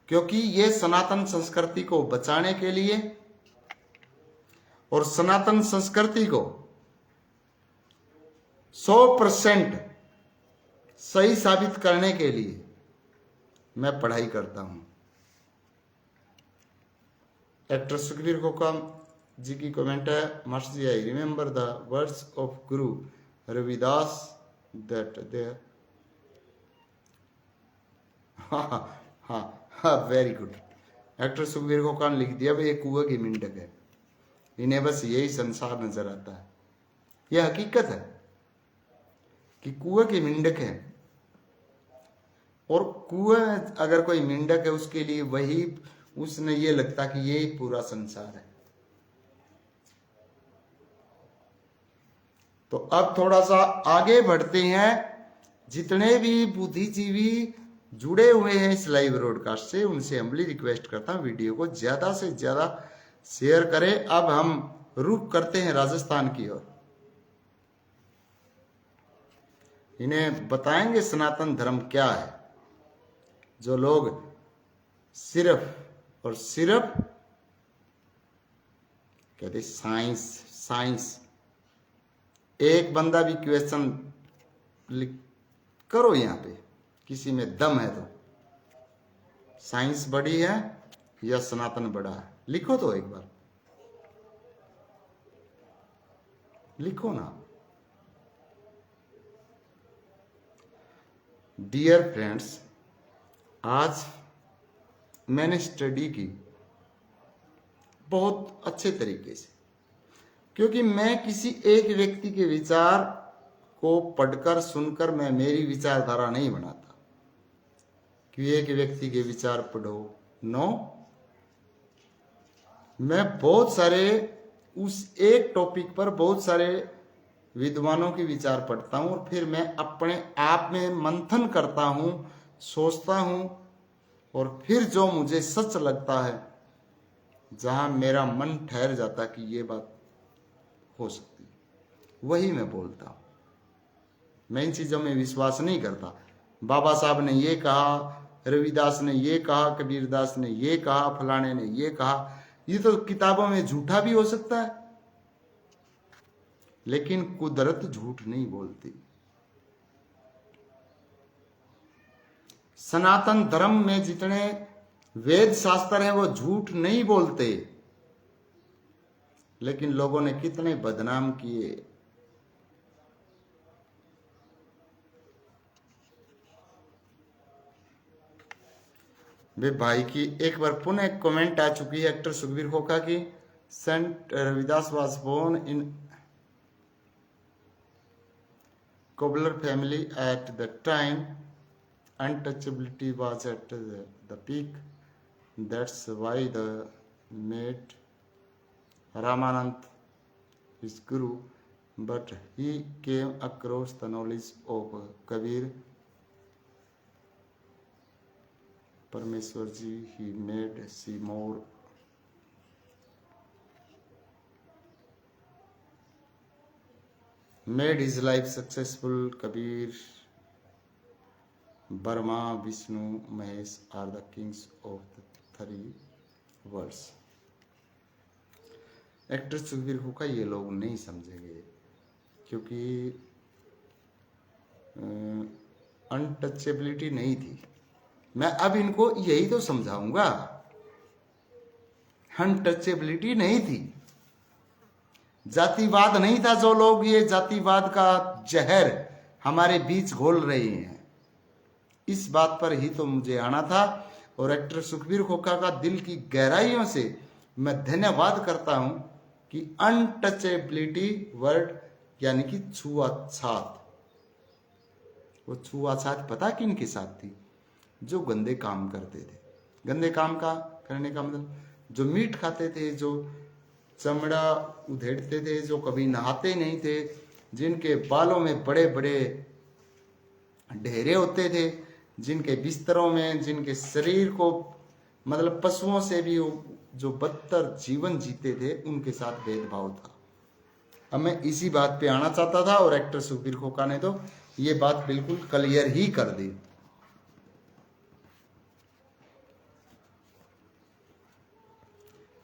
क्योंकि ये सनातन संस्कृति को बचाने के लिए और सनातन संस्कृति को 100% सही साबित करने के लिए मैं पढ़ाई करता हूं। एक्टर सुखबीर खोखा जी की कमेंट है, master ji I remember the words of Guru Ravidas that they. हाँ वेरी गुड। एक्टर सुखबीर खोखा ने लिख दिया भाई ये कुएं की मिंडक है, इन्हें बस यही संसार नजर आता है। यह हकीकत है कि कुएं की मिंडक है। और कुएं अगर कोई मिंडक है उसके लिए वही उसने ये लगता कि ये पूरा संसार है। तो अब थोड़ा सा आगे बढ़ते हैं। जितने भी बुद्धिजीवी जुड़े हुए हैं इस लाइव ब्रॉडकास्ट से उनसे हम्बली रिक्वेस्ट करता हूं वीडियो को ज्यादा से ज्यादा शेयर करें। अब हम रुख करते हैं राजस्थान की ओर। इन्हें बताएंगे सनातन धर्म क्या है। जो लोग सिर्फ और सिर्फ कहते साइंस साइंस, एक बंदा भी क्वेश्चन करो यहां पे, किसी में दम है तो, साइंस बड़ी है या सनातन बड़ा है, लिखो तो एक बार, लिखो ना। डियर फ्रेंड्स, आज मैंने स्टडी की बहुत अच्छे तरीके से, क्योंकि मैं किसी एक व्यक्ति के विचार को पढ़कर सुनकर मैं मेरी विचारधारा नहीं बनाता कि एक व्यक्ति के विचार पढ़ो, नो। मैं बहुत सारे उस एक टॉपिक पर बहुत सारे विद्वानों के विचार पढ़ता हूं और फिर मैं अपने आप में मंथन करता हूं, सोचता हूं, और फिर जो मुझे सच लगता है, जहां मेरा मन ठहर जाता कि ये बात हो सकती है, वही मैं बोलता हूं। मैं इन चीजों में विश्वास नहीं करता। बाबा साहब ने ये कहा, रविदास ने ये कहा, कबीरदास ने ये कहा, फलाने ने ये कहा, ये तो किताबों में झूठा भी हो सकता है, लेकिन कुदरत झूठ नहीं बोलती। सनातन धर्म में जितने वेद शास्त्र हैं वो झूठ नहीं बोलते, लेकिन लोगों ने कितने बदनाम किए। वे भाई की एक बार पुनः कमेंट आ चुकी है एक्टर सुखबीर खोखा की, saint Ravidas was born in cobbler family at the time untouchability was at the peak. That's why the made Ramanand his guru, but he came across the knowledge of Kabir Parameswarji. He made see more made his life successful. Kabir, Brahma, Vishnu, Mahesh are the kings of the three worlds. Actor Sukhbir खोखा ये लोग नहीं समझेंगे, क्योंकि untouchability नहीं थी। मैं अब इनको यही तो समझाऊंगा, अनटचेबिलिटी नहीं थी, जातिवाद नहीं था। जो लोग ये जातिवाद का जहर हमारे बीच घोल रहे हैं, इस बात पर ही तो मुझे आना था। और एक्टर सुखबीर खोखा का दिल की गहराइयों से मैं धन्यवाद करता हूं कि अनटचेबिलिटी वर्ड यानी कि छुआछूत, वो छुआछूत पता किन के साथ थी? जो गंदे काम करते थे। गंदे काम का करने का मतलब जो मीट खाते थे, जो चमड़ा उधेड़ते थे, जो कभी नहाते नहीं थे, जिनके बालों में बड़े बड़े ढेरे होते थे, जिनके बिस्तरों में, जिनके शरीर को मतलब पशुओं से भी जो बदतर जीवन जीते थे, उनके साथ भेदभाव था। अब मैं इसी बात पे आना चाहता था और एक्टर सुखबीर खोखा ने तो ये बात बिल्कुल क्लियर ही कर दी।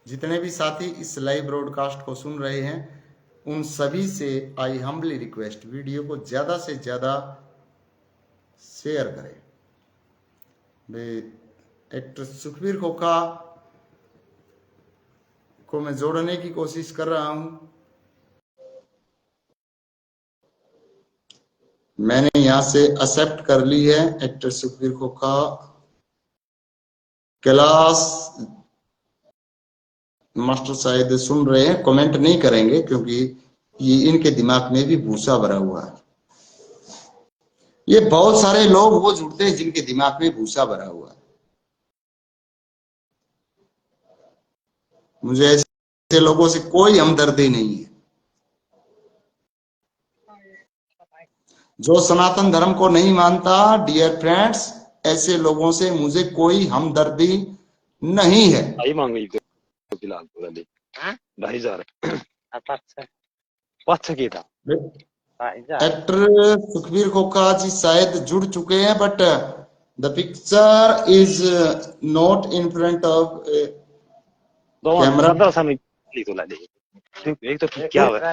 जितने भी साथी इस लाइव ब्रॉडकास्ट को सुन रहे हैं, उन सभी से आई हम्बली रिक्वेस्ट, वीडियो को ज्यादा से ज्यादा शेयर करें। एक्टर सुखबीर खोखा को मैं जोड़ने की कोशिश कर रहा हूं। मैंने यहां से एक्सेप्ट कर ली है। एक्टर सुखबीर खोखा क्लास मास्टर शायद सुन रहे हैं, कमेंट नहीं करेंगे क्योंकि ये इनके दिमाग में भी भूसा भरा हुआ है। ये बहुत सारे लोग वो जुड़ते हैं जिनके दिमाग में भूसा भरा हुआ है। मुझे ऐसे लोगों से कोई हमदर्दी नहीं है। जो सनातन धर्म को नहीं मानता, डियर फ्रेंड्स, ऐसे लोगों से मुझे कोई हमदर्दी नहीं है। आई मांग गई फिलहाल 2,000 अच्छा की था एक्टर सुखबीर खोखा जी शायद जुड़ चुके हैं, but the picture is not in front of camera. 15 साल तो ला दे एक तो क्या हुआ।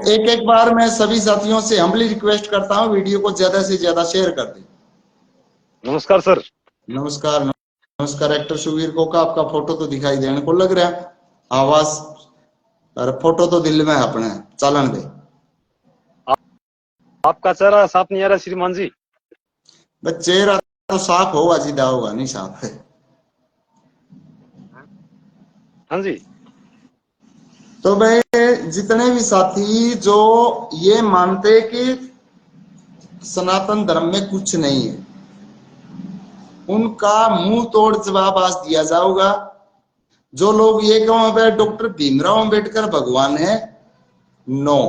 एक एक बार मैं सभी साथियों से हम्बली रिक्वेस्ट करता हूँ, वीडियो को ज्यादा से ज्यादा शेयर कर दें। नमस्कार सर। नमस्कार नमस्कार। एक्टर सुखबीर खोखा, आपका फोटो तो दिखाई देने को लग रहा है, आवाज और फोटो तो दिल में है अपने, चालन दे। आपका चेहरा साफ नहीं आ रहा श्रीमान जी। बस चेहरा तो साफ होगा, सीधा होगा नहीं साफ है। हाँ जी। तो भाई जितने भी साथी जो ये मानते कि सनातन धर्म में कुछ नहीं है, उनका मुंह तोड़ जवाब आज दिया जाऊगा। जो लोग ये कहो डॉक्टर भीमराव अंबेडकर भगवान है, नो।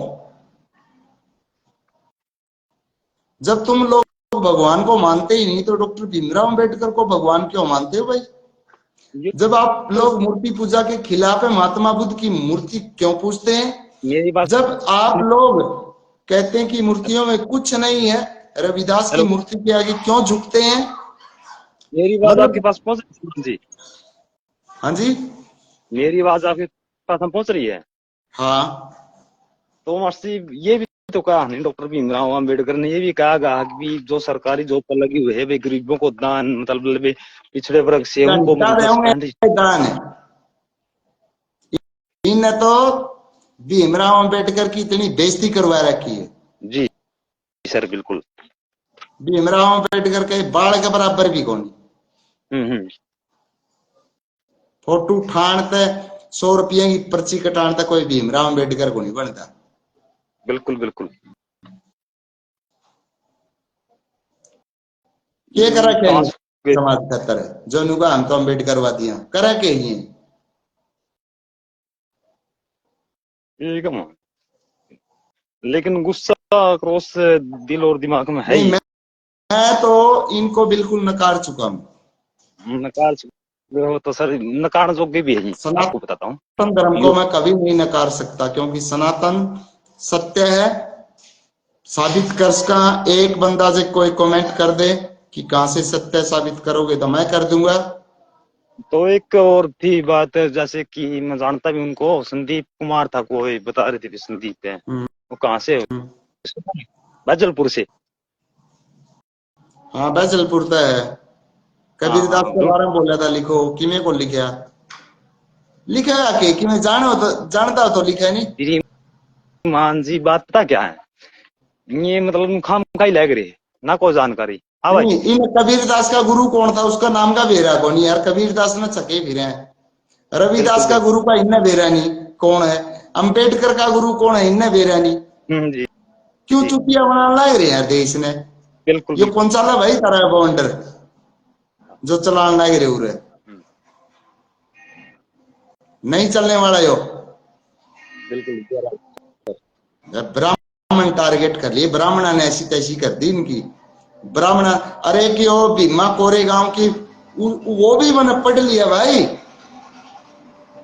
जब तुम लोग भगवान को मानते ही नहीं तो डॉक्टर भीमराव अंबेडकर को भगवान क्यों मानते हो भाई? जब आप लोग मूर्ति पूजा के खिलाफ है, महात्मा बुद्ध की मूर्ति क्यों पूजते हैं? मेरी बात जब आप लोग कहते हैं कि मूर्तियों में कुछ नहीं है, रविदास की हेलो, मूर्ति के आगे क्यों झुकते हैं? मेरी आवाज आपके मतलब पास पहुंच रही है जी? हाँ जी, मेरी आवाज आपके पास हम पहुंच रही है? हाँ तो मर्सी ये भी तो कहा नहीं डॉक्टर भीमराव अम्बेडकर ने, ये भी कहा कि जो सरकारी जॉब पर लगी हुई है वे गरीबों को दान मतलब वे पिछड़े वर्ग से उनको घंटा मतलब रहे दान है। इनने तो भीमराव अंबेडकर की इतनी बेइज्जती करवा रखी है। जी सर बिल्कुल। भीमराव अंबेडकर के बाल के बराबर भी कौन। फोटो ठाणते 100 रुपये की पर्ची कटाणता कोई भीमराव अंबेडकर को नहीं बनता। बिल्कुल बिल्कुल। ये करा क्या कहाँ समाज खतर है जो नुका हम तो अम्बेडकर वादियां करा के ही है। एकदम, लेकिन गुस्सा क्रोध दिल और दिमाग में है नहीं, ही। मैं तो इनको बिल्कुल नकार चुका हूं। नकार वो तो सर नकार जोग्य भी है ही, आपको बताता हूँ। सनातन धर्म को मैं कभी नहीं नकार सकता, क्योंकि सनातन सत्य है। साबित कर सका एक बंदा से कोई कमेंट कर दे कि कहां से सत्य साबित करोगे तो मैं कर दूंगा। तो एक और थी बात, जैसे कि मैं जानता भी उनको, संदीप कुमार था, कोई बता रहे थे संदीप है, वो कहाँ से? बाजलपुर से। हाँ बैजलपुर तो है। कबीरदास हाँ के बारे में बोला था, लिखो किमे को लिखा लिखा के कि मैं जानो तो जानता तो लिखा नहीं। मान जी बात पता क्या है, ये मतलब खाम खाई लग रही है ना कोई जानकारी। हाँ भाई। नहीं, इन कबीरदास का गुरु कौन था उसका नाम का बेरा कौन यार? कबीरदास ने छके फिरे हैं। बिल्कुल रविदास का बिल्कुल। गुरु का इन्ने बेरा नहीं कौन है। अंबेडकर का गुरु कौन है, इन्ने बेरा नहीं। जी क्यों जी चुतिया बनाने लग रहे हैं देश ने? बिल्कुल ये बिल्कुल। कौन सा भाई तारा बवंडर जो चलाने लग रहे उरे? नहीं चलने वाला यो। बिल्कुल ब्राह्मण टारगेट कर लिए, ब्राह्मणा ने ऐसी तैसी कर दी इनकी। ब्राह्मण अरे कि वो भीमा कोरे गांव की वो भी मैंने पढ़ लिया भाई।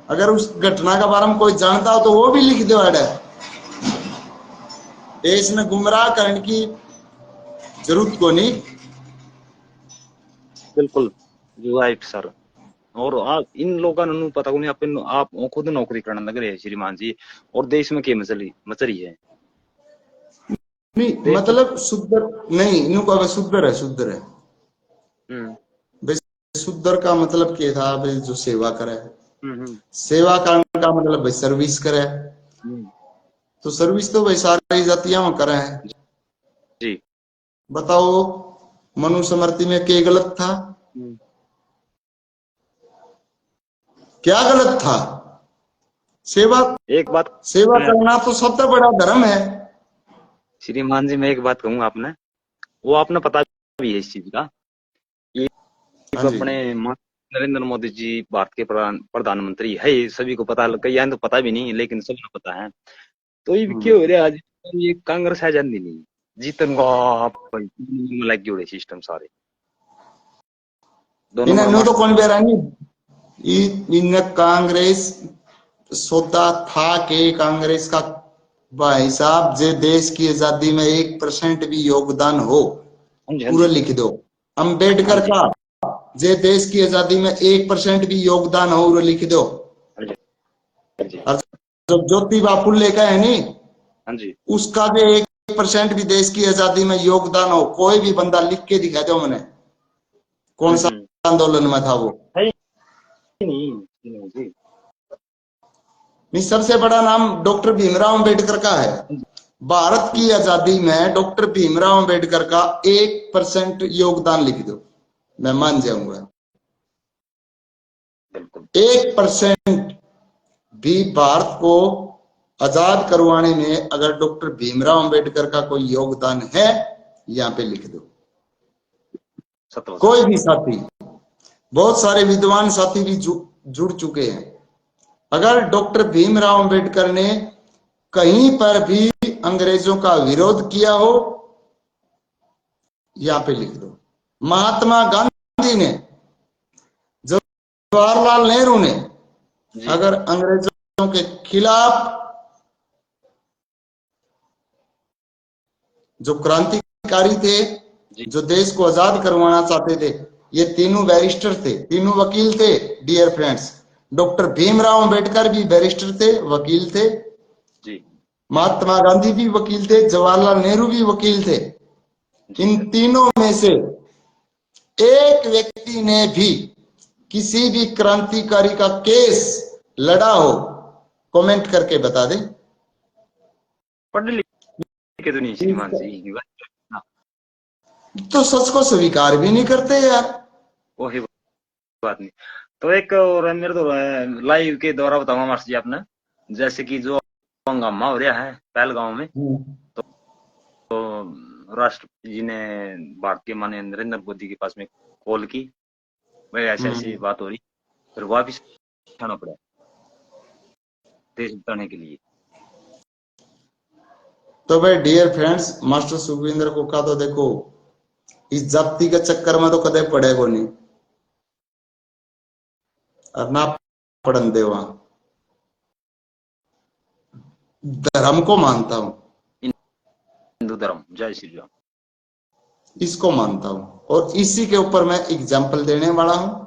अगर उस घटना के बारे में कोई जानता हो तो वो भी लिख दो। अड़े देश में गुमराह करने की जरूरत को नहीं। बिल्कुल राइट सर। और आप इन लोगों ने पता को नहीं, आप खुद नौकरी करने लग रहे हैं श्रीमान जी, और देश में क्या मचली है। नहीं देश तो मतलब शुद्ध नहीं, इनको शुद्ध है शुद्ध है। शुद्ध का मतलब क्या था भाई? जो सेवा करे। सेवा करने का मतलब भाई सर्विस करे। तो सर्विस तो भाई सारी जातियां में करे हैं। जी बताओ मनुस्मृति में क्या गलत था? क्या गलत था? सेवा, एक बात सेवा करना तो सबसे बड़ा धर्म है। श्रीमान जी, मैं एक बात कहूंगा आपने, वो आपने पता भी है इस चीज का, कि हाँ जी। अपने नरेंद्र मोदी जी भारत के प्रधानमंत्री है, ये सभी को पता, कई तो पता भी नहीं लेकिन सबको पता है। तो ये क्यों हो रहा है आज? ये कांग्रेस है जानती नहीं, जीतन लग गए सिस्टम सारे दोनों इन्हें में नो तो कौन बेरा नहीं। इन कांग्रेस सौदा था कि कांग्रेस का भाई साहब जे देश की आजादी में 1% भी योगदान हो हाँ जी, हाँ पूरा जी, लिख दो। हाँ अंबेडकर जी, का जे देश की आजादी में 1% भी योगदान हो पूरा लिख दो। हाँ जी, हाँ जी, और जो ज्योतिबा फुले का है नहीं, हाँ जी, उसका भी 1% भी देश की आजादी में योगदान हो, कोई भी बंदा लिख के दिखा दो मैंने कौन सा आंदोलन में था वो। है ही नहीं जी। नहीं, सबसे बड़ा नाम डॉक्टर भीमराव अंबेडकर का है। भारत की आजादी में डॉक्टर भीमराव अंबेडकर का 1% योगदान लिख दो, मैं मान जाऊंगा। बिल्कुल 1% भी भारत को आजाद करवाने में अगर डॉक्टर भीमराव अंबेडकर का कोई योगदान है, यहां पे लिख दो। 17 कोई भी साथी, बहुत सारे विद्वान साथी भी जुड़ चुके हैं। अगर डॉक्टर भीमराव अंबेडकर ने कहीं पर भी अंग्रेजों का विरोध किया हो, यहां पे लिख दो। महात्मा गांधी ने, जवाहरलाल नेहरू ने जी, अगर अंग्रेजों के खिलाफ जो क्रांतिकारी थे, जी, जो देश को आजाद करवाना चाहते थे, ये तीनों बैरिस्टर थे, तीनों वकील थे dear friends. Doctor Bhimrao Ambedkar भी बैरिस्टर थे, वकील थे। जी, महात्मा गांधी भी वकील थे, जवाहरलाल नेहरू भी वकील थे। जी इन सर। तीनों में से एक व्यक्ति ने भी किसी भी क्रांतिकारी का केस लड़ा हो, कमेंट करके बता दें। पढ़े लिखे तो नहीं श्रीमान जी, हाँ, तो सच को स्वीकार भी नहीं करते यार। वही बात नहीं। तो एक और मेरे तो लाइव के द्वारा बताऊंगा मास्टर जी आपने, जैसे कि जो हंगामा हो रहा है पहलगांव में, तो राष्ट्रपति जी ने भारतीय माननीय नरेंद्र मोदी के पास में कॉल की, भाई ऐसी ऐसी बात हो रही, फिर वापिस आना पड़ा देश बचाने के लिए। तो भाई डियर फ्रेंड्स, मास्टर सुखविंदर को कहा तो देखो, इस जाति के चक्कर में तो कदे पड़ेगा नहीं, और ना पड़न दे। वहां धर्म को मानता हूं, हिंदू धर्म, जय श्री राम। इसको मानता हूं, और इसी के ऊपर मैं एग्जाम्पल देने वाला हूं।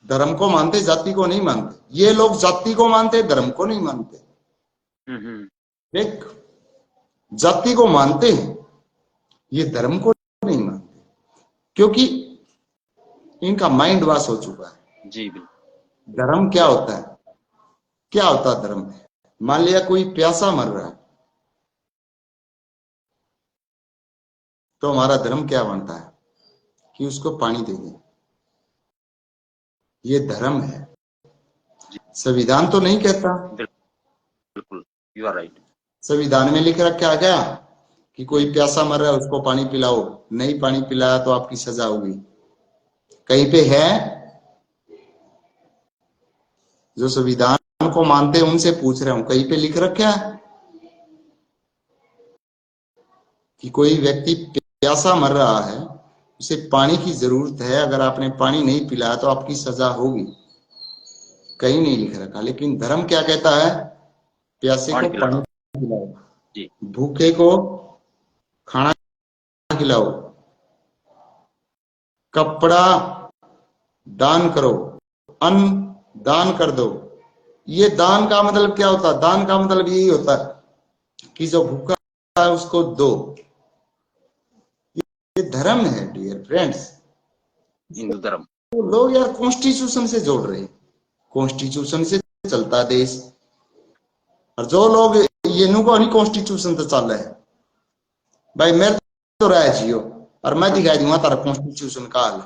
धर्म को मानते, जाति को नहीं मानते। ये लोग जाति को मानते, धर्म को नहीं मानते। देख, जाति को मानते हैं, ये धर्म को नहीं मानते, क्योंकि इनका माइंड वॉश हो चुका है। जी बिल्कुल। धर्म क्या होता है, क्या होता है धर्म? मान लिया कोई प्यासा मर रहा है, तो हमारा धर्म क्या बनता है कि उसको पानी दे दें। ये धर्म है। संविधान तो नहीं कहता, बिल्कुल यू आर राइट। संविधान में लिख रखा क्या कि कोई प्यासा मर रहा है उसको पानी पिलाओ, नहीं पानी पिलाया तो आपकी सजा होगी? कहीं पे है? जो संविधान को मानते हैं उनसे पूछ रहा हूं, कहीं पे लिख रखा है कि कोई व्यक्ति प्यासा मर रहा है, उसे पानी की जरूरत है, अगर आपने पानी नहीं पिलाया तो आपकी सजा होगी? कहीं नहीं लिख रखा। लेकिन धर्म क्या कहता है? प्यासे पानी को पिलाना। पानी पिलाओ, जी भूखे को खाना खिलाओ, कपड़ा दान करो, अन्न दान कर दो। ये दान का मतलब क्या होता है? दान का मतलब यही होता है कि जो भूखा है उसको दो। ये धर्म है डियर फ्रेंड्स। हिंदू धर्म। तो लोग यार कॉन्स्टिट्यूशन से जोड़ रहे हैं, कॉन्स्टिट्यूशन से चलता देश। और जो लोग ये नु को नहीं कॉन्स्टिट्यूशन तो चल रहे हैं, भाई मेरे तो रहा जियो और मैं दिखाई दूंगा तारा कॉन्स्टिट्यूशन का हाल।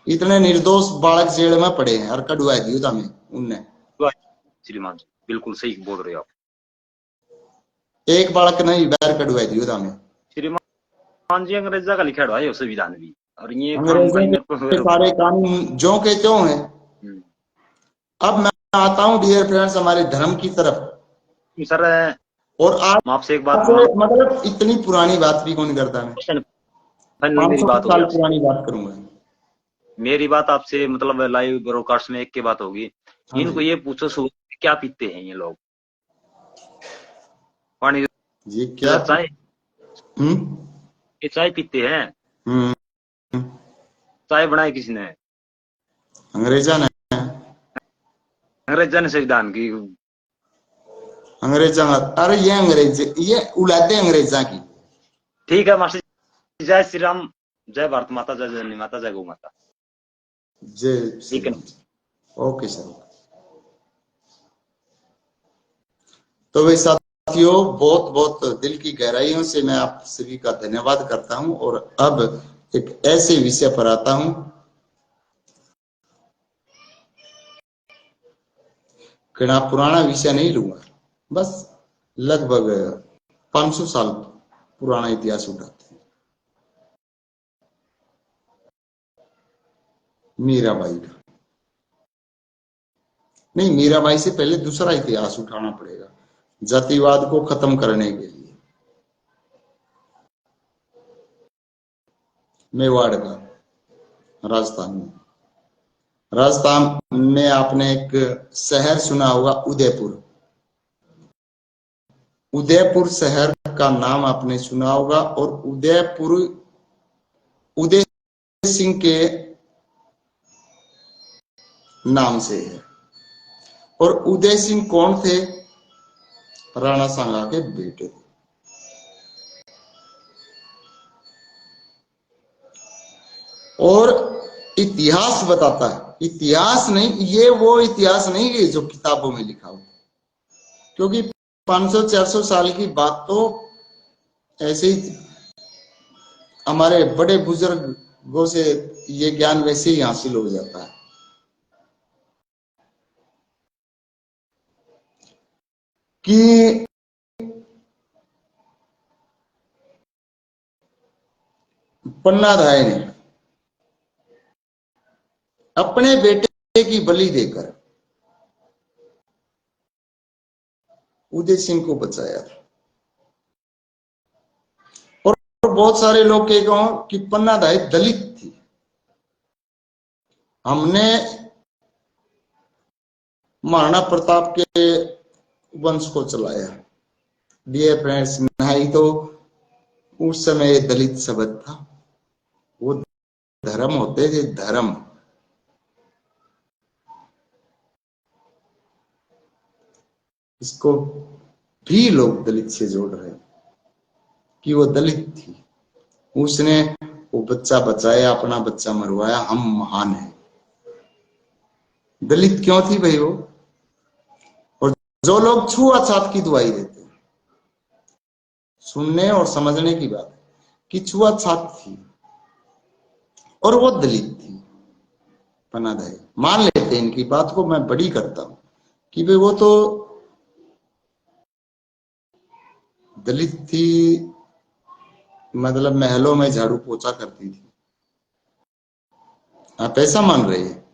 इतने निर्दोष बालक जेल में पड़े हैं और कड़ुआ दियो था मैं उनने। श्रीमान जी बिल्कुल सही बोल रहे हो आप। एक बालक नहीं, बैर कड़ुआ दियो था मैं। श्रीमान जी अंग्रेजा का लिखा हुआ है संविधान भी, और ये खाम अंग्रेजों कहीं मेरे को के सारे कानून जो के त्यों हैं। अब मैं आता हूं डियर फ्रेंड्स हमारे धर्म की तरफ। सर और आज मैं आपसे एक बात से बोलूं, मतलब इतनी पुरानी बात भी कौन करता है? मैं क्वेश्चन फाइनल मेरी 500 बात होगी साल आपसे। पुरानी बात करूंगा। मेरी बात आपसे मतलब लाइव ब्रॉडकास्ट में एक की बात होगी। हाँ इनको जी। ये पूछो सुबह क्या पीते हैं ये लोग, पानी ये के क्या? साथ चाय? हम्म। ये चाय पीते हैं? हम्म। चाय बनाई किसने? अंग्रेजा ने। अंग्रेजों ने संविधान की। अंग्रेजा। अरे ये अंग्रेज, ये औलादे अंग्रेजा की। ठीक है मास्टर जी, जय श्री राम, जय भारत माता, जय जननी माता, जय गौ माता। जय श्री ठीक है। राम जी। Okay sir. तो वे साथियों, बहुत बहुत दिल की गहराइयों से मैं आप सभी का धन्यवाद करता हूं, और अब एक ऐसे विषय पर आता हूं कि ना पुराना विषय नहीं लूंगा, बस लगभग 500 साल पुराना इतिहास उठाते हैं, मीराबाई का। नहीं, मीराबाई से पहले दूसरा इतिहास उठाना पड़ेगा, जातिवाद को खत्म करने के लिए। मेवाड़ का, राजस्थान में। राजस्थान में आपने एक शहर सुना होगा, उदयपुर। उदयपुर शहर का नाम आपने सुना होगा, और उदयपुर उदय सिंह के नाम से है। और उदय सिंह कौन थे? राणा सांगा के बेटे थे। और इतिहास बताता है, इतिहास नहीं, ये वो इतिहास नहीं है जो किताबों में लिखा हो, क्योंकि 500-400 साल की बात तो ऐसे ही हमारे बड़े बुजुर्गों से ये ज्ञान वैसे ही हासिल हो जाता है कि पन्नाधाय ने अपने बेटे की बलि देकर उदय सिंह को बचाया था। और बहुत सारे लोग कहेंगे कि पन्नाधाय दलित थी। हमने महाराणा प्रताप के वंश को चलाया। डियर फ्रेंड्स, नहीं तो उस समय दलित शब्द था, वो धर्म होते थे, धर्म। इसको भी लोग दलित से जोड़ रहे हैं कि वो दलित थी, उसने वो बच्चा बचाया, अपना बच्चा मरवाया, हम महान हैं। दलित क्यों थी भाई वो? और जो लोग छुआछूत की दुआई देते हैं, सुनने और समझने की बात है कि छुआछूत थी और वो दलित थी। पन्नाधाय मान लेते हैं, इनकी बात को मैं बड़ी करता हूं कि भाई वो तो दलित थी, मतलब महलों में झाड़ू पोछा करती थी। आप ऐसा मान रहे हैं?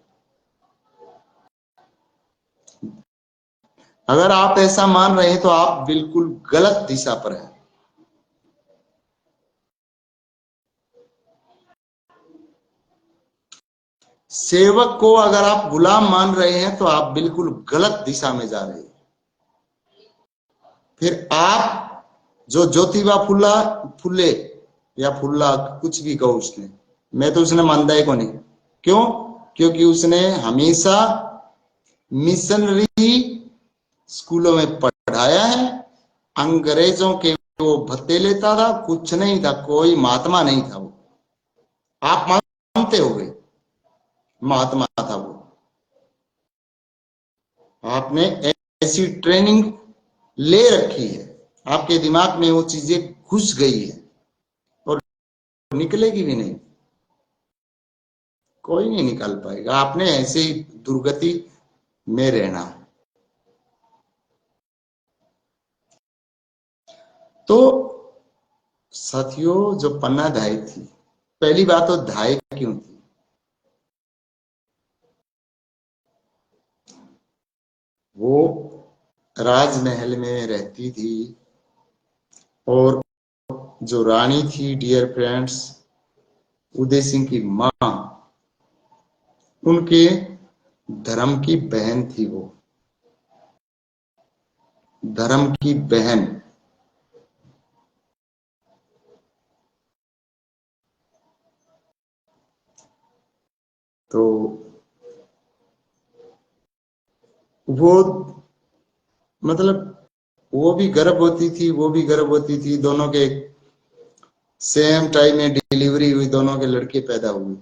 अगर आप ऐसा मान रहे हैं तो आप बिल्कुल गलत दिशा पर हैं। सेवक को अगर आप गुलाम मान रहे हैं तो आप बिल्कुल गलत दिशा में जा रहे हैं। फिर आप जो ज्योतिबा फुल्ला फुल्ले या फुल्ला कुछ भी कहो उसने, मैं तो उसने मानता ही को नहीं। क्यों? क्योंकि उसने हमेशा मिशनरी स्कूलों में पढ़ाया है, अंग्रेजों के वो भत्ते लेता था, कुछ नहीं था, कोई महात्मा नहीं था वो। आप मानते हो गए महात्मा था वो? आपने ऐसी ट्रेनिंग ले रखी है, आपके दिमाग में वो चीजें घुस गई है और निकलेगी भी नहीं, कोई नहीं निकाल पाएगा। आपने ऐसे ही दुर्गति में रहना। तो साथियों, जो पन्ना धाय थी, पहली बात तो धाय क्यों थी? वो राजमहल में रहती थी, और जो रानी थी, डियर फ्रेंड्स, उदय सिंह की मां, उनके धर्म की बहन थी, वो धर्म की बहन। तो वो मतलब वो भी गर्भवती थी, वो भी गर्भवती थी, दोनों के सेम टाइम में डिलीवरी हुई, दोनों के लड़के पैदा हुए।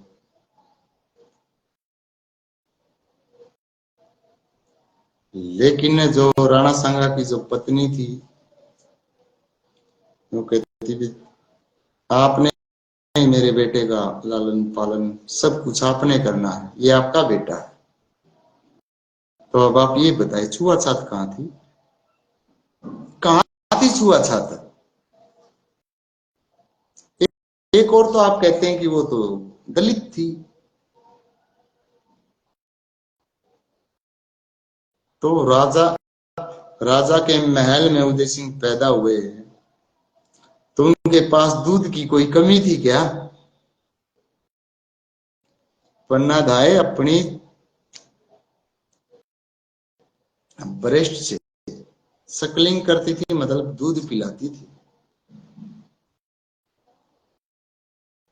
लेकिन जो राणा सांगा की जो पत्नी थी, वो कहती थी आपने ही मेरे बेटे का लालन पालन सब कुछ आपने करना है, ये आपका बेटा है। तो अब आप ये बताइए छुआछात कहाँ थी, कहाँ थी छुआछात? एक और तो आप कहते हैं कि वो तो दलित थी। तो राजा राजा के महल में उदय सिंह पैदा हुए, तो उनके पास दूध की कोई कमी थी क्या? पन्ना धाय अपनी ब्रेस्ट से सकलिंग करती थी, मतलब दूध पिलाती थी।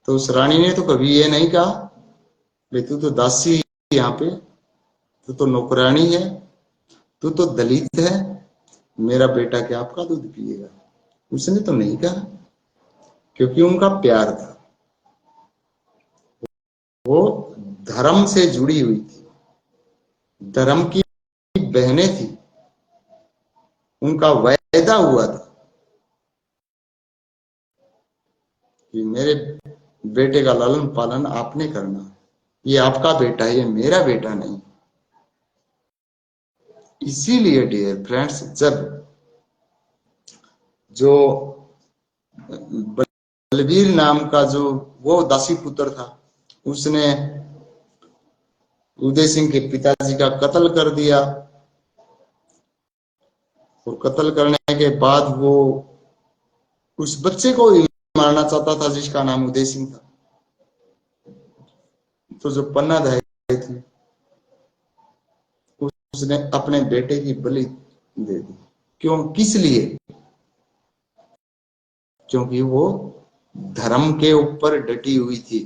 तो उस रानी ने तो कभी ये नहीं कहा भाई तू तो दासी है, यहाँ पे तू तो नौकरानी है, तू तो दलित है, मेरा बेटा क्या आपका दूध पिएगा? उसने तो नहीं कहा, क्योंकि उनका प्यार था, वो धर्म से जुड़ी हुई थी, धर्म की बहनें थी, उनका वायदा हुआ था कि मेरे बेटे का लालन पालन आपने करना, ये आपका बेटा है, ये मेरा बेटा नहीं। इसीलिए डियर फ्रेंड्स, जब जो बलवीर नाम का जो वो दासी पुत्र था, उसने उदय सिंह के पिताजी का कत्ल कर दिया, और कत्ल करने के बाद वो उस बच्चे को ही मारना चाहता था जिसका नाम उदय सिंह था। तो जो पन्ना धाय थी, उसने अपने बेटे की बलि दे दी। क्यों, किस लिए? क्योंकि वो धर्म के ऊपर डटी हुई थी।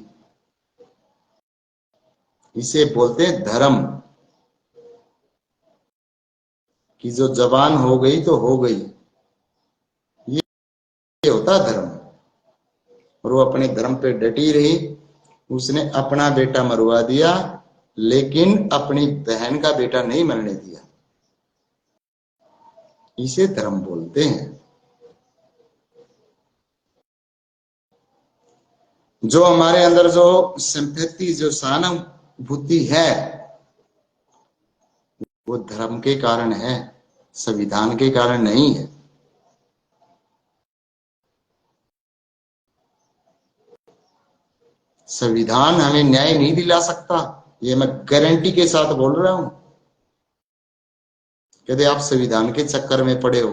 इसे बोलते हैं धर्म, कि जो जवान हो गई तो हो गई, ये होता धर्म। और वो अपने धर्म पे डटी रही, उसने अपना बेटा मरवा दिया, लेकिन अपनी बहन का बेटा नहीं मरने दिया। इसे धर्म बोलते हैं। जो हमारे अंदर जो सिंपैथी, जो सहानुभूति है, वो धर्म के कारण है, संविधान के कारण नहीं है। संविधान हमें न्याय नहीं दिला सकता, ये मैं गारंटी के साथ बोल रहा हूं। यदि आप संविधान के चक्कर में पड़े हो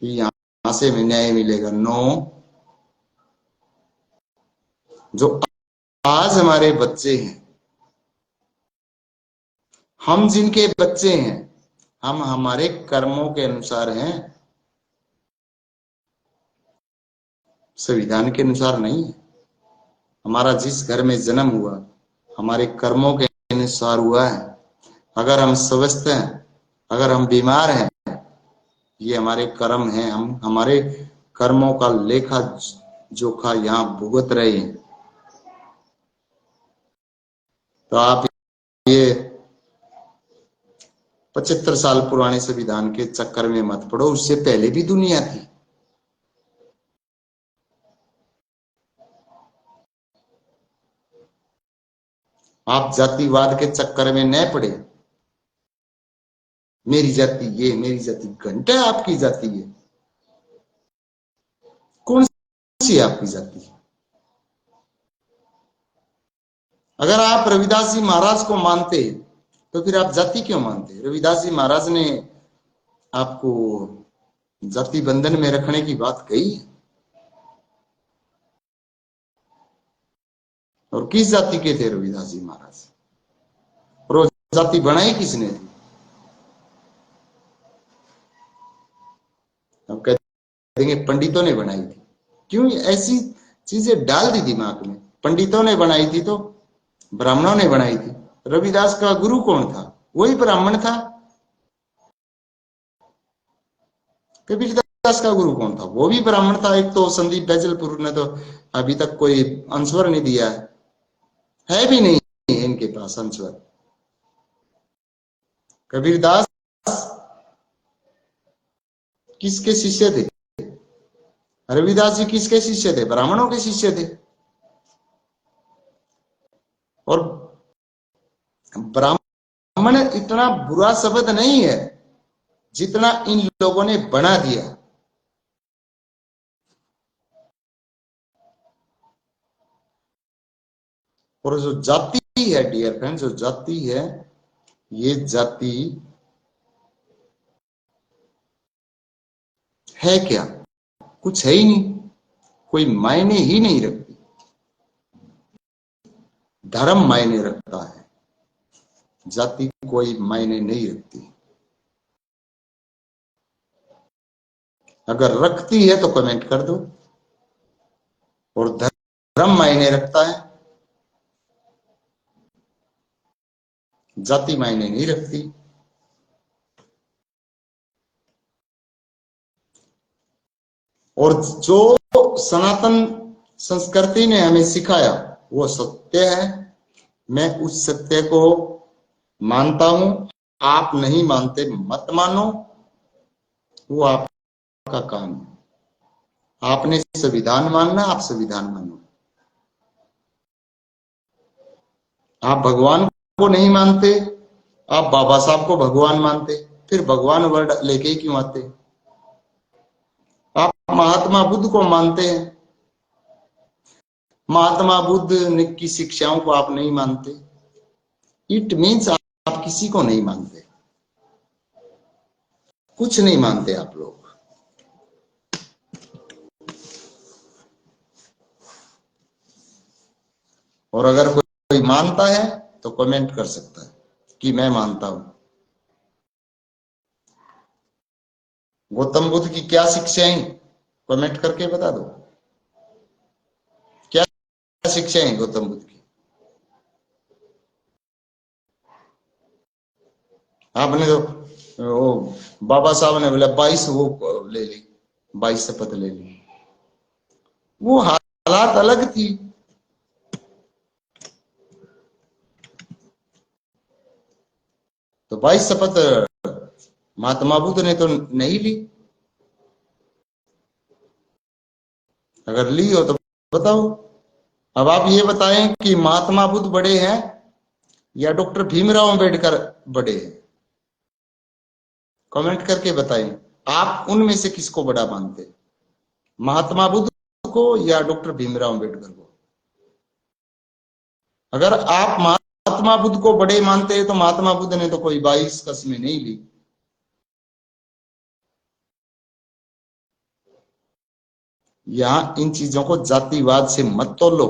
कि यहां से हमें न्याय मिलेगा, नो। जो आज हमारे बच्चे हैं, हम जिनके बच्चे हैं, हम हमारे कर्मों के अनुसार हैं, संविधान के अनुसार नहीं है। हमारा जिस घर में जन्म हुआ, हमारे कर्मों के अनुसार हुआ है। अगर हम स्वस्थ हैं, अगर हम बीमार हैं, ये हमारे कर्म हैं, हम हमारे कर्मों का लेखा जोखा यहाँ भुगत रहे हैं। तो आप ये 75 साल पुराने संविधान के चक्कर में मत पड़ो, उससे पहले भी दुनिया थी। आप जातिवाद के चक्कर में न पड़े, मेरी जाति ये, मेरी जाति, घंटा आपकी जाति है, कौन सी आपकी जाति है? अगर आप रविदास जी महाराज को मानते तो फिर आप जाति क्यों मानते? रविदास जी महाराज ने आपको जाति बंधन में रखने की बात कही, और किस जाति के थे रविदास जी महाराज? और वो जाति बनाई किसने थी? अब कह देंगे पंडितों ने बनाई थी। क्यों ऐसी चीजें डाल दी दिमाग में? पंडितों ने बनाई थी तो ब्राह्मणों ने बनाई थी। रविदास का गुरु कौन था? वही ब्राह्मण था। कबीरदास का गुरु कौन था? वो भी ब्राह्मण था। एक तो संदीप बैजलपुर ने तो अभी तक कोई आंसर नहीं दिया है भी नहीं इनके पास आंसर। कबीरदास किसके शिष्य थे? रविदास जी किसके शिष्य थे? ब्राह्मणों के शिष्य थे। और ब्राह्मण इतना बुरा शब्द नहीं है जितना इन लोगों ने बना दिया। और जो जाति है डियर फ्रेंड, जो जाति है, ये जाति है क्या? कुछ है ही नहीं, कोई मायने ही नहीं रखती। धर्म मायने रखता है, जाति कोई मायने नहीं रखती। अगर रखती है तो कमेंट कर दो। और धर्म मायने रखता है, जाति मायने नहीं रखती। और जो सनातन संस्कृति ने हमें सिखाया वो सत्य है। मैं उस सत्य को मानता हूं। आप नहीं मानते मत मानो, वो आपका काम है। आपने संविधान मानना, आप संविधान मानो। आप भगवान को नहीं मानते, आप बाबा साहब को भगवान मानते, फिर भगवान वर्ड लेके ही क्यों आते? आप महात्मा बुद्ध को मानते हैं, महात्मा बुद्ध की शिक्षाओं को आप नहीं मानते। इट मीन्स आप किसी को नहीं मानते, कुछ नहीं मानते आप लोग। और अगर कोई मानता है तो कमेंट कर सकता है कि मैं मानता हूं। गौतम बुद्ध की क्या शिक्षाएं? कमेंट करके बता दो, क्या शिक्षाएं गौतम बुद्ध की? आपने तो वो बाबा साहब ने बोला 22 वो ले ली, 22 शपथ ले ली। वो हालात अलग थी। तो 22 शपथ महात्मा बुद्ध ने तो नहीं ली। अगर ली हो तो बताओ। अब आप ये बताएं कि महात्मा बुद्ध बड़े हैं या डॉक्टर भीमराव अंबेडकर बड़े हैं? कमेंट करके बताएं, आप उनमें से किसको बड़ा मानते? महात्मा बुद्ध को या डॉक्टर भीमराव अंबेडकर को? अगर आप महात्मा बुद्ध को बड़े मानते हैं तो महात्मा बुद्ध ने तो कोई 22 कस्में नहीं ली। यहां इन चीजों को जातिवाद से मत तोलो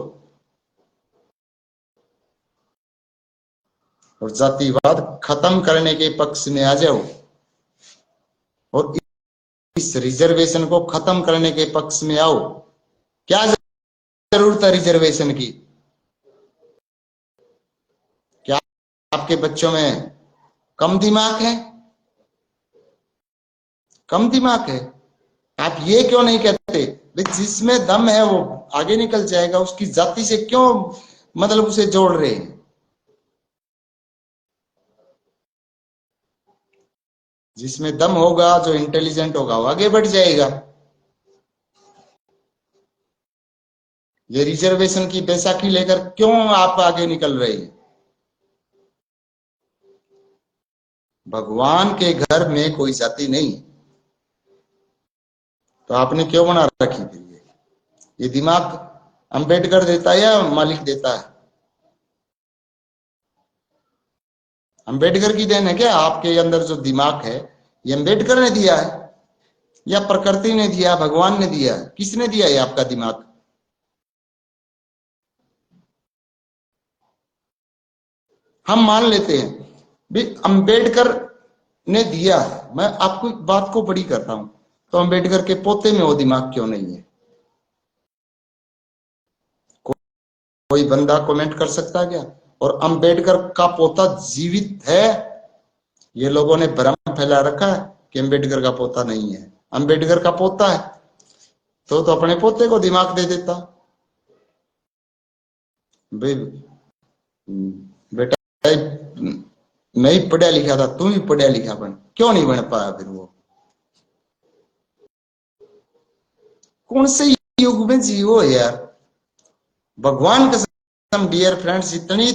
और जातिवाद खत्म करने के पक्ष में आ जाओ और इस रिजर्वेशन को खत्म करने के पक्ष में आओ। क्या जरूरत है रिजर्वेशन की? क्या आपके बच्चों में कम दिमाग है? कम दिमाग है? आप ये क्यों नहीं कहते जिसमें दम है वो आगे निकल जाएगा? उसकी जाति से क्यों मतलब उसे जोड़ रहे हैं? जिसमें दम होगा, जो इंटेलिजेंट होगा, वो आगे बढ़ जाएगा। ये रिजर्वेशन की बैसाखी लेकर क्यों आप आगे निकल रहे हैं? भगवान के घर में कोई जाति नहीं, तो आपने क्यों बना रखी फिर? ये दिमाग अंबेडकर देता है या मालिक देता है? अंबेडकर की देन है क्या? आपके अंदर जो दिमाग है ये अंबेडकर ने दिया है या प्रकृति ने दिया, भगवान ने दिया? किसने दिया है आपका दिमाग? हम मान लेते हैं भी अंबेडकर ने दिया है, मैं आपको बात को बड़ी कर रहा हूं, तो अंबेडकर के पोते में वो दिमाग क्यों नहीं है? कोई बंदा कमेंट कर सकता है क्या? और अंबेडकर का पोता जीवित है, ये लोगों ने भ्रम फैला रखा है कि अंबेडकर का पोता नहीं है। अंबेडकर का पोता है तो अपने पोते को दिमाग दे देता। बेटा मैं ही पढ़ा लिखा था, तू भी पढ़ा लिखा बन, क्यों नहीं बन पाया? फिर वो कौन से युग में जियो यार, भगवान कसम डियर फ्रेंड्स। इतनी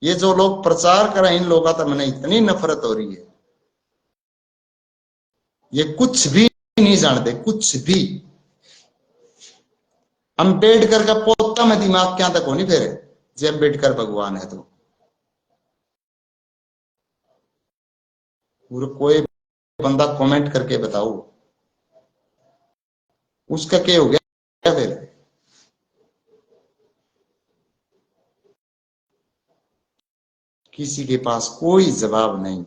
ये जो लोग प्रचार कर रहे हैं, इन लोगों का मैंने इतनी नफरत हो रही है, ये कुछ भी नहीं जानते, कुछ भी। अंबेडकर का पोता में दिमाग क्या तक होनी फिर, जे अंबेडकर भगवान है तो। और कोई बंदा कमेंट करके बताओ उसका क्या हो गया फिर? किसी के पास कोई जवाब नहीं,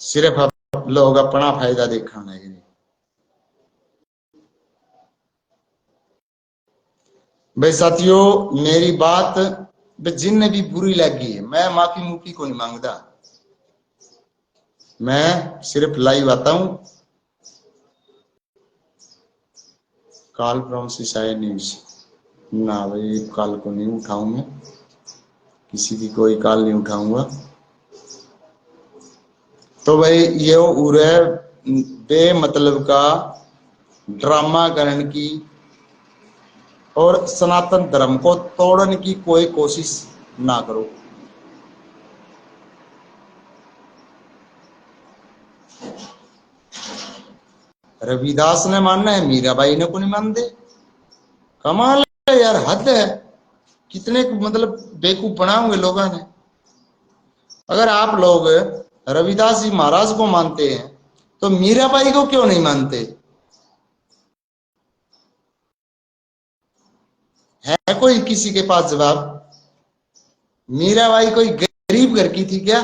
सिर्फ आप लोग अपना फायदा देखा नहीं। भाई साथियों, मेरी बात जिनने भी बुरी लगी है, मैं माफी मुफी को नहीं मांगता, मैं सिर्फ लाइव आता हूं। कॉल फ्रॉम सीसाई न्यूज, ना भाई कॉल को नहीं उठाऊं मैं, किसी की कोई कॉल नहीं उठाऊंगा। तो भाई ये उरे बेमतलब का ड्रामा करने की और सनातन धर्म को तोड़ने की कोई कोशिश ना करो। रविदास ने मानना है, मीराबाई ने को नहीं मानते। कमाल है यार, हद है। कितने मतलब बेवकूफ बनाओगे लोगों ने। अगर आप लोग रविदास जी महाराज को मानते हैं तो मीराबाई को क्यों नहीं मानते? है कोई किसी के पास जवाब? मीराबाई कोई गरीब घर की थी क्या?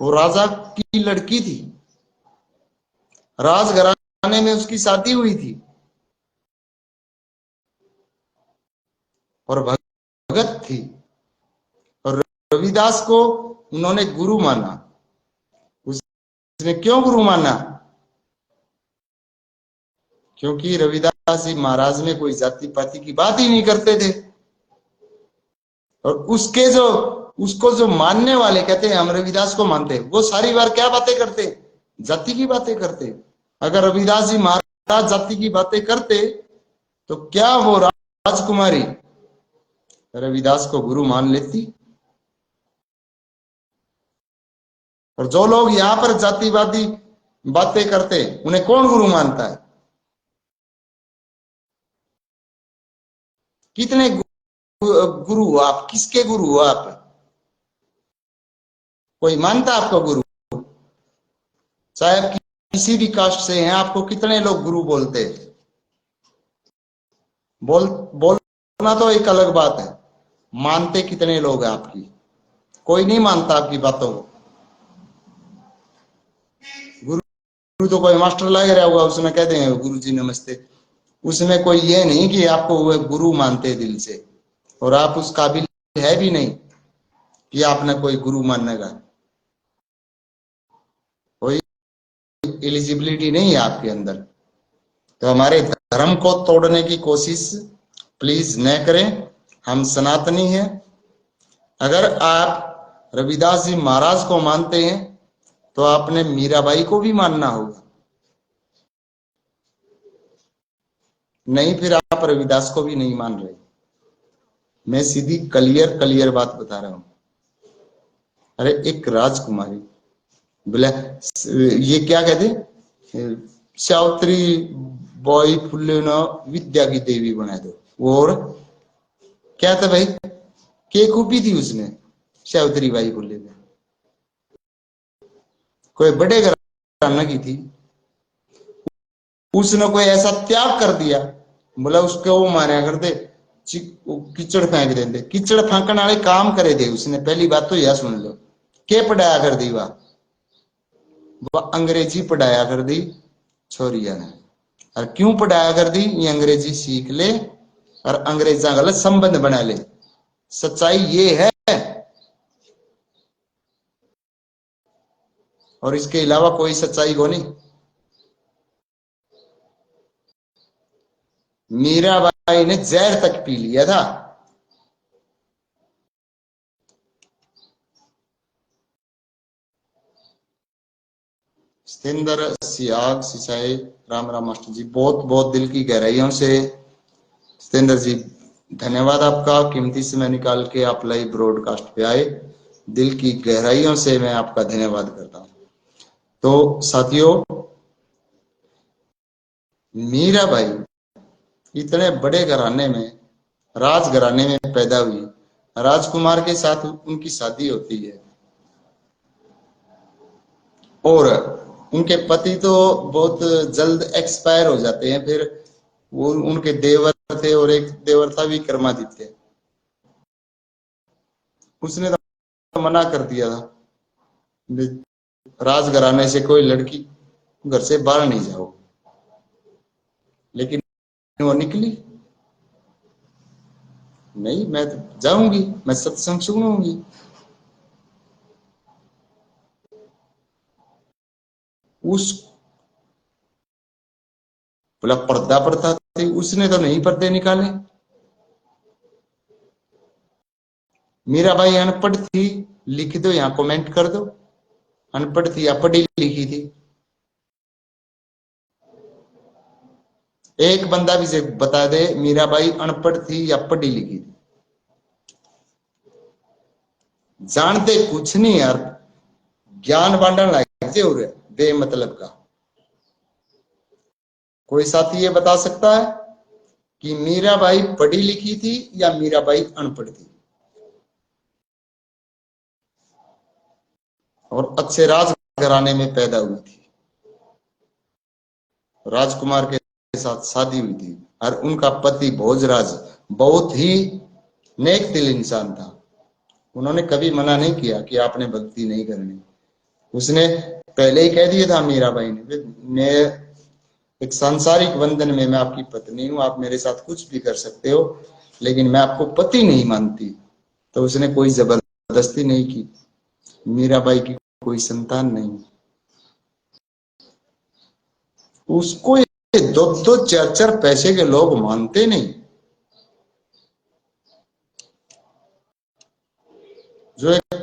वो राजा की लड़की थी, राजघराने में उसकी शादी हुई थी, और भगत थी। और रविदास को उन्होंने गुरु माना। उसने क्यों गुरु माना? क्योंकि रविदास जी महाराज में कोई जाति पाति की बात ही नहीं करते थे। और उसके जो उसको जो मानने वाले कहते हैं हम रविदास को मानते, वो सारी बार क्या बातें करते? जाति की बातें करते। अगर रविदास जी महाराज जाति की बातें करते तो क्या वो राजकुमारी रविदास को गुरु मान लेती? और जो लोग यहां पर जातिवादी बातें करते उन्हें कौन गुरु मानता है? कितने गुरु हो आप? किसके गुरु हो आप? कोई मानता आपको गुरु? चाहे आप किसी भी कास्ट से हैं, आपको कितने लोग गुरु बोलते? बोलना तो एक अलग बात है, मानते कितने लोग हैं आपकी? कोई नहीं मानता आपकी बातों को। गुरु तो कोई मास्टर लग रहा होगा, उसमें कह देंगे गुरु जी नमस्ते। उसमें कोई ये नहीं कि आपको वो गुरु मानते दिल से, और आप उस काबिल है भी नहीं कि आपने कोई गुरु मानने का कोई एलिजिबिलिटी नहीं है आपके अंदर। तो हमारे धर्म को तोड़ने की कोशिश प्लीज न करें। हम सनातनी हैं। अगर आप रविदास जी महाराज को मानते हैं तो आपने मीराबाई को भी मानना होगा, नहीं फिर आप रविदास को भी नहीं मान रहे। मैं सीधी क्लियर क्लियर बात बता रहा हूं। अरे एक राजकुमारी बोले, ये क्या कहते, सावित्री बाई फुले न विद्या की देवी बना दो। और क्या था भाई, के खूबी थी उसमें सावित्री बाई फुले में? कोई बड़े घराना की थी, उसने कोई ऐसा त्याग कर दिया बोला उसको वो मारा कर दे, वो कीचड़ फेंक देंगे। कीचड़ फेंकने वाले काम करे दे उसने। पहली बात तो यह सुन लो, के पढ़ाया कर दी वह अंग्रेजी पढ़ाया कर दी छोरिया ने। और क्यों पढ़ाया कर दी, ये अंग्रेजी सीख ले और अंग्रेजा गलत संबंध बना ले। सच्चाई ये है, और इसके अलावा कोई सच्चाई को नहीं। मीराबाई ने जहर तक पी लिया था। सतेंद्र सियाग सिंचाई राम राम मास्टर जी, बहुत बहुत दिल की गहराइयों से सतेंद्र जी धन्यवाद आपका। कीमती समय निकाल के आप लाइव ब्रॉडकास्ट पे आए, दिल की गहराइयों से मैं आपका धन्यवाद करता हूं। तो साथियों, मीराबाई इतने बड़े घराने में, राज घराने में पैदा हुई। राजकुमार के साथ उनकी शादी होती है और उनके पति तो बहुत जल्द एक्सपायर हो जाते हैं। फिर वो उनके देवर थे और एक देवर था विक्रमादित्य, उसने तो मना कर दिया था, राजघराने से कोई लड़की घर से बाहर नहीं जाओ। लेकिन वो निकली, नहीं मैं तो जाऊंगी, मैं सत्संग सुनूंगी। उस बोला पर्दा प्रथा थी, उसने तो नहीं पर्दे निकाले। मीराबाई अनपढ़ थी, लिख दो यहां कमेंट कर दो, अनपढ़ थी या पढ़ी लिखी थी। एक बंदा भी से बता दे मीराबाई अनपढ़ थी या पढ़ी लिखी थी। जानते कुछ नहीं यार, ज्ञान बांटने लगते हो रहे बेमतलब का। कोई साथी ये बता सकता है कि मीराबाई पढ़ी लिखी थी या मीराबाई अनपढ़ थी? और अच्छे राज घराने में पैदा हुई थी, राजकुमार के साथ शादी हुई थी, और उनका पति भोजराज बहुत ही नेक दिल इंसान था। उन्होंने कभी मना नहीं किया कि आपने भक्ति नहीं करनी। उसने पहले ही कह दिया था मीराबाई ने, मैं एक सांसारिक बंधन में मैं आपकी पत्नी हूं, आप मेरे साथ कुछ भी कर सकते हो, लेकिन मैं आपको पति नहीं मानती। तो उसने कोई जबरदस्ती नहीं की। मीराबाई की कोई संतान नहीं, उसको ये दो दो चार चार पैसे के लोग मानते नहीं, जो एक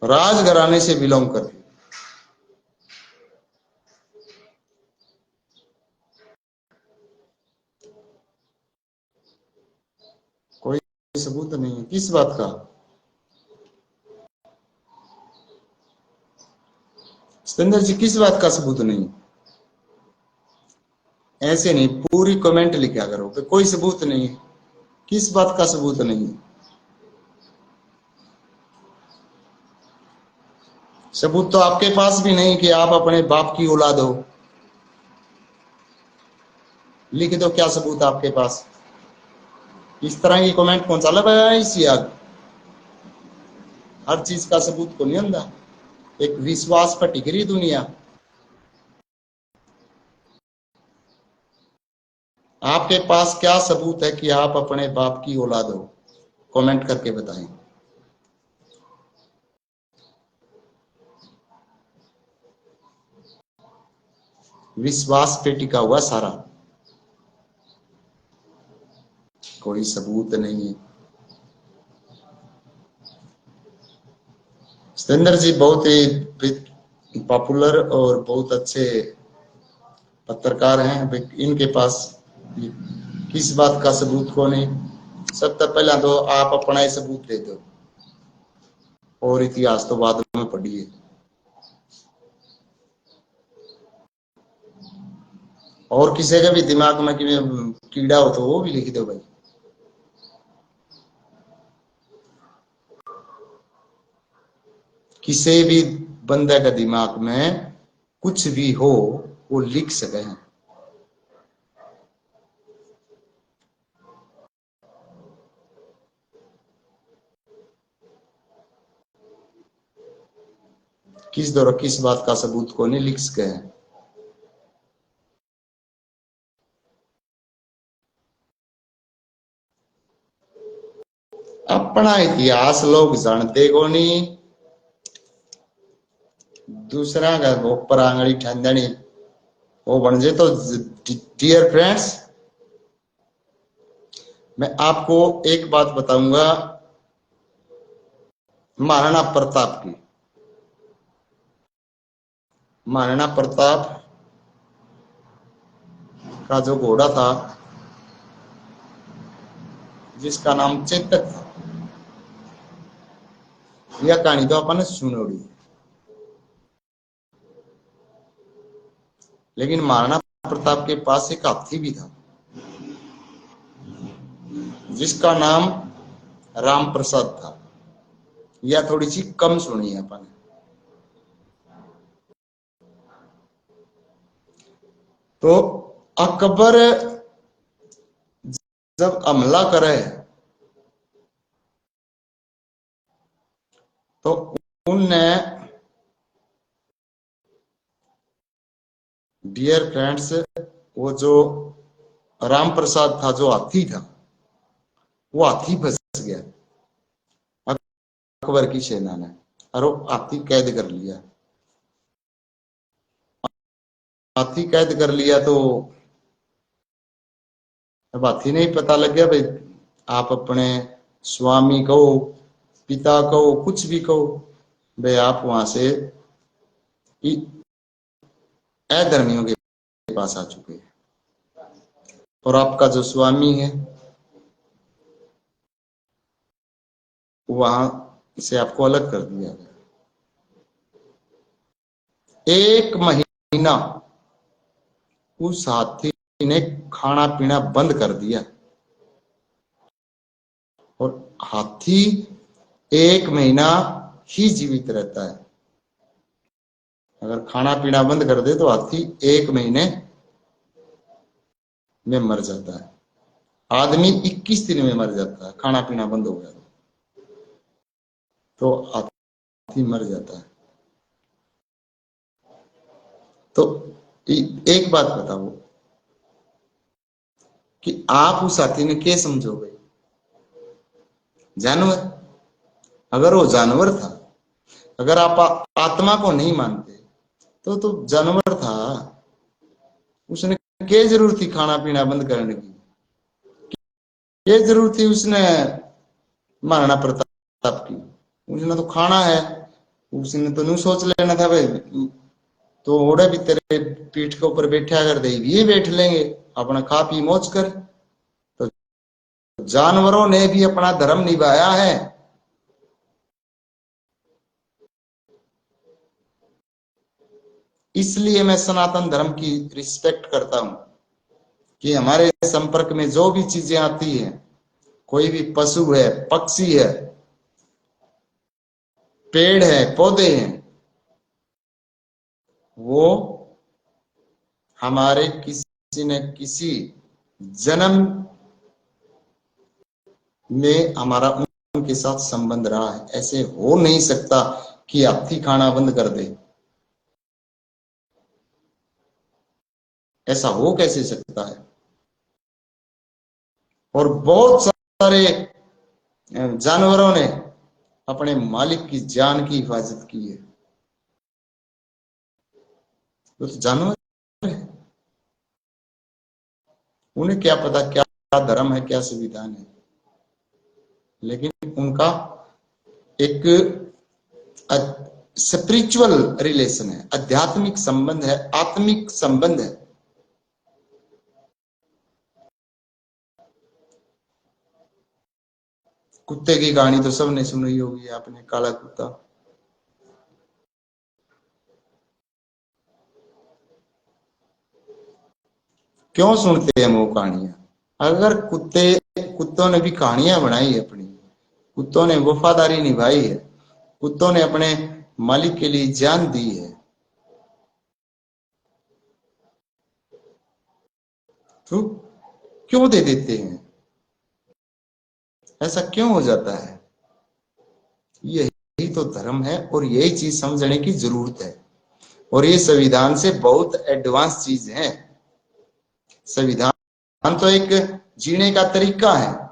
राजघराने से बिलोंग करते। कोई सबूत नहीं है किस बात का? सतेंद्र जी किस बात का सबूत नहीं? ऐसे नहीं, पूरी कमेंट लिखा करो कि कोई सबूत नहीं। किस बात का सबूत नहीं? सबूत तो आपके पास भी नहीं कि आप अपने बाप की औलाद हो। लिख दो क्या सबूत आपके पास। इस तरह की कमेंट कौन सा लगा इसी आग, हर चीज का सबूत को नहीं आंदा। एक विश्वास पर टिक रही दुनिया। आपके पास क्या सबूत है कि आप अपने बाप की औलाद हो? कमेंट करके बताएं। विश्वास पे टिका हुआ सारा, कोई सबूत नहीं है। सतेंद्र जी बहुत ही पॉपुलर और बहुत अच्छे पत्रकार हैं, इनके पास किस बात का सबूत को नहीं? सबसे पहला तो आप अपना ही सबूत दे दो, और इतिहास तो बाद में पढ़िए। और किसी के भी दिमाग में कीड़ा हो तो वो भी लिख दो भाई। किसी भी बंदे का दिमाग में कुछ भी हो वो लिख सके हैं। किस द्वारा किस बात का सबूत को नहीं लिख सके हैं। अपना इतिहास लोग जानते को नहीं, दूसरा का ऊपर आंगली ठंडनी वो बन जाए। तो डियर फ्रेंड्स, मैं आपको एक बात बताऊंगा महाराणा प्रताप की। महाराणा प्रताप का जो घोड़ा था जिसका नाम चेतक था, यह कहानी तो अपन ने सुनोड़ी, लेकिन महाराणा प्रताप के पास एक हाथी भी था जिसका नाम राम प्रसाद था। यह थोड़ी सी कम सुनी है अपन ने। तो अकबर जब हमला करे तो उनने, डियर फ्रेंड्स, वो जो राम प्रसाद था, जो हाथी था, वो हाथी फंस गया अकबर की सेना ने, और वो हाथी कैद कर लिया। हाथी कैद कर लिया तो अब हाथी नहीं पता लग गया भाई, आप अपने स्वामी कहो, पिता कहो, कुछ भी कहो, भाई आप वहां से अधर्मियों के पास आ चुके हैं और आपका जो स्वामी है वहां से आपको अलग कर दिया गया। एक महीना उस हाथी ने खाना पीना बंद कर दिया, और हाथी एक महीना ही जीवित रहता है। अगर खाना पीना बंद कर दे तो हाथी एक महीने में मर जाता है। आदमी 21 दिन में मर जाता है, खाना पीना बंद हो गया तो हाथी मर जाता है। तो एक बात बताओ कि आप उस हाथी ने क्या समझोगे? जानवर। अगर वो जानवर था, अगर आप आत्मा को नहीं मानते तो जानवर था, उसने क्या जरूरत थी खाना पीना बंद करने की? क्या जरूरत थी उसने महाराणा प्रताप की? उसने तो खाना है, उसने तो नहीं सोच लेना था भाई तो ओढ़े भी तेरे पीठ के ऊपर बैठा कर दे, ये बैठ लेंगे अपना खा पी मौज कर। तो जानवरों ने भी अपना धर्म निभाया है। इसलिए मैं सनातन धर्म की रिस्पेक्ट करता हूं कि हमारे संपर्क में जो भी चीजें आती हैं, कोई भी पशु है, पक्षी है, पेड़ है, पौधे हैं, वो हमारे किसी न किसी जन्म में हमारा उनके साथ संबंध रहा है। ऐसे हो नहीं सकता कि हाथी खाना बंद कर दे, ऐसा हो कैसे सकता है? और बहुत सारे जानवरों ने अपने मालिक की जान की हिफाजत की है। तो जानवर है, उन्हें क्या पता क्या धर्म है, क्या संविधान है, लेकिन उनका एक स्पिरिचुअल रिलेशन है, आध्यात्मिक संबंध है, आत्मिक संबंध है। कुत्ते की कहानी तो सबने सुनी होगी आपने, काला कुत्ता। क्यों सुनते हैं वो कहानियां? अगर कुत्तों ने भी कहानियां बनाई है अपनी, कुत्तों ने वफादारी निभाई है, कुत्तों ने अपने मालिक के लिए जान दी है, तो क्यों दे देते हैं? ऐसा क्यों हो जाता है? यही तो धर्म है और यही चीज समझने की जरूरत है। और ये संविधान से बहुत एडवांस चीज है। संविधान तो एक जीने का तरीका है।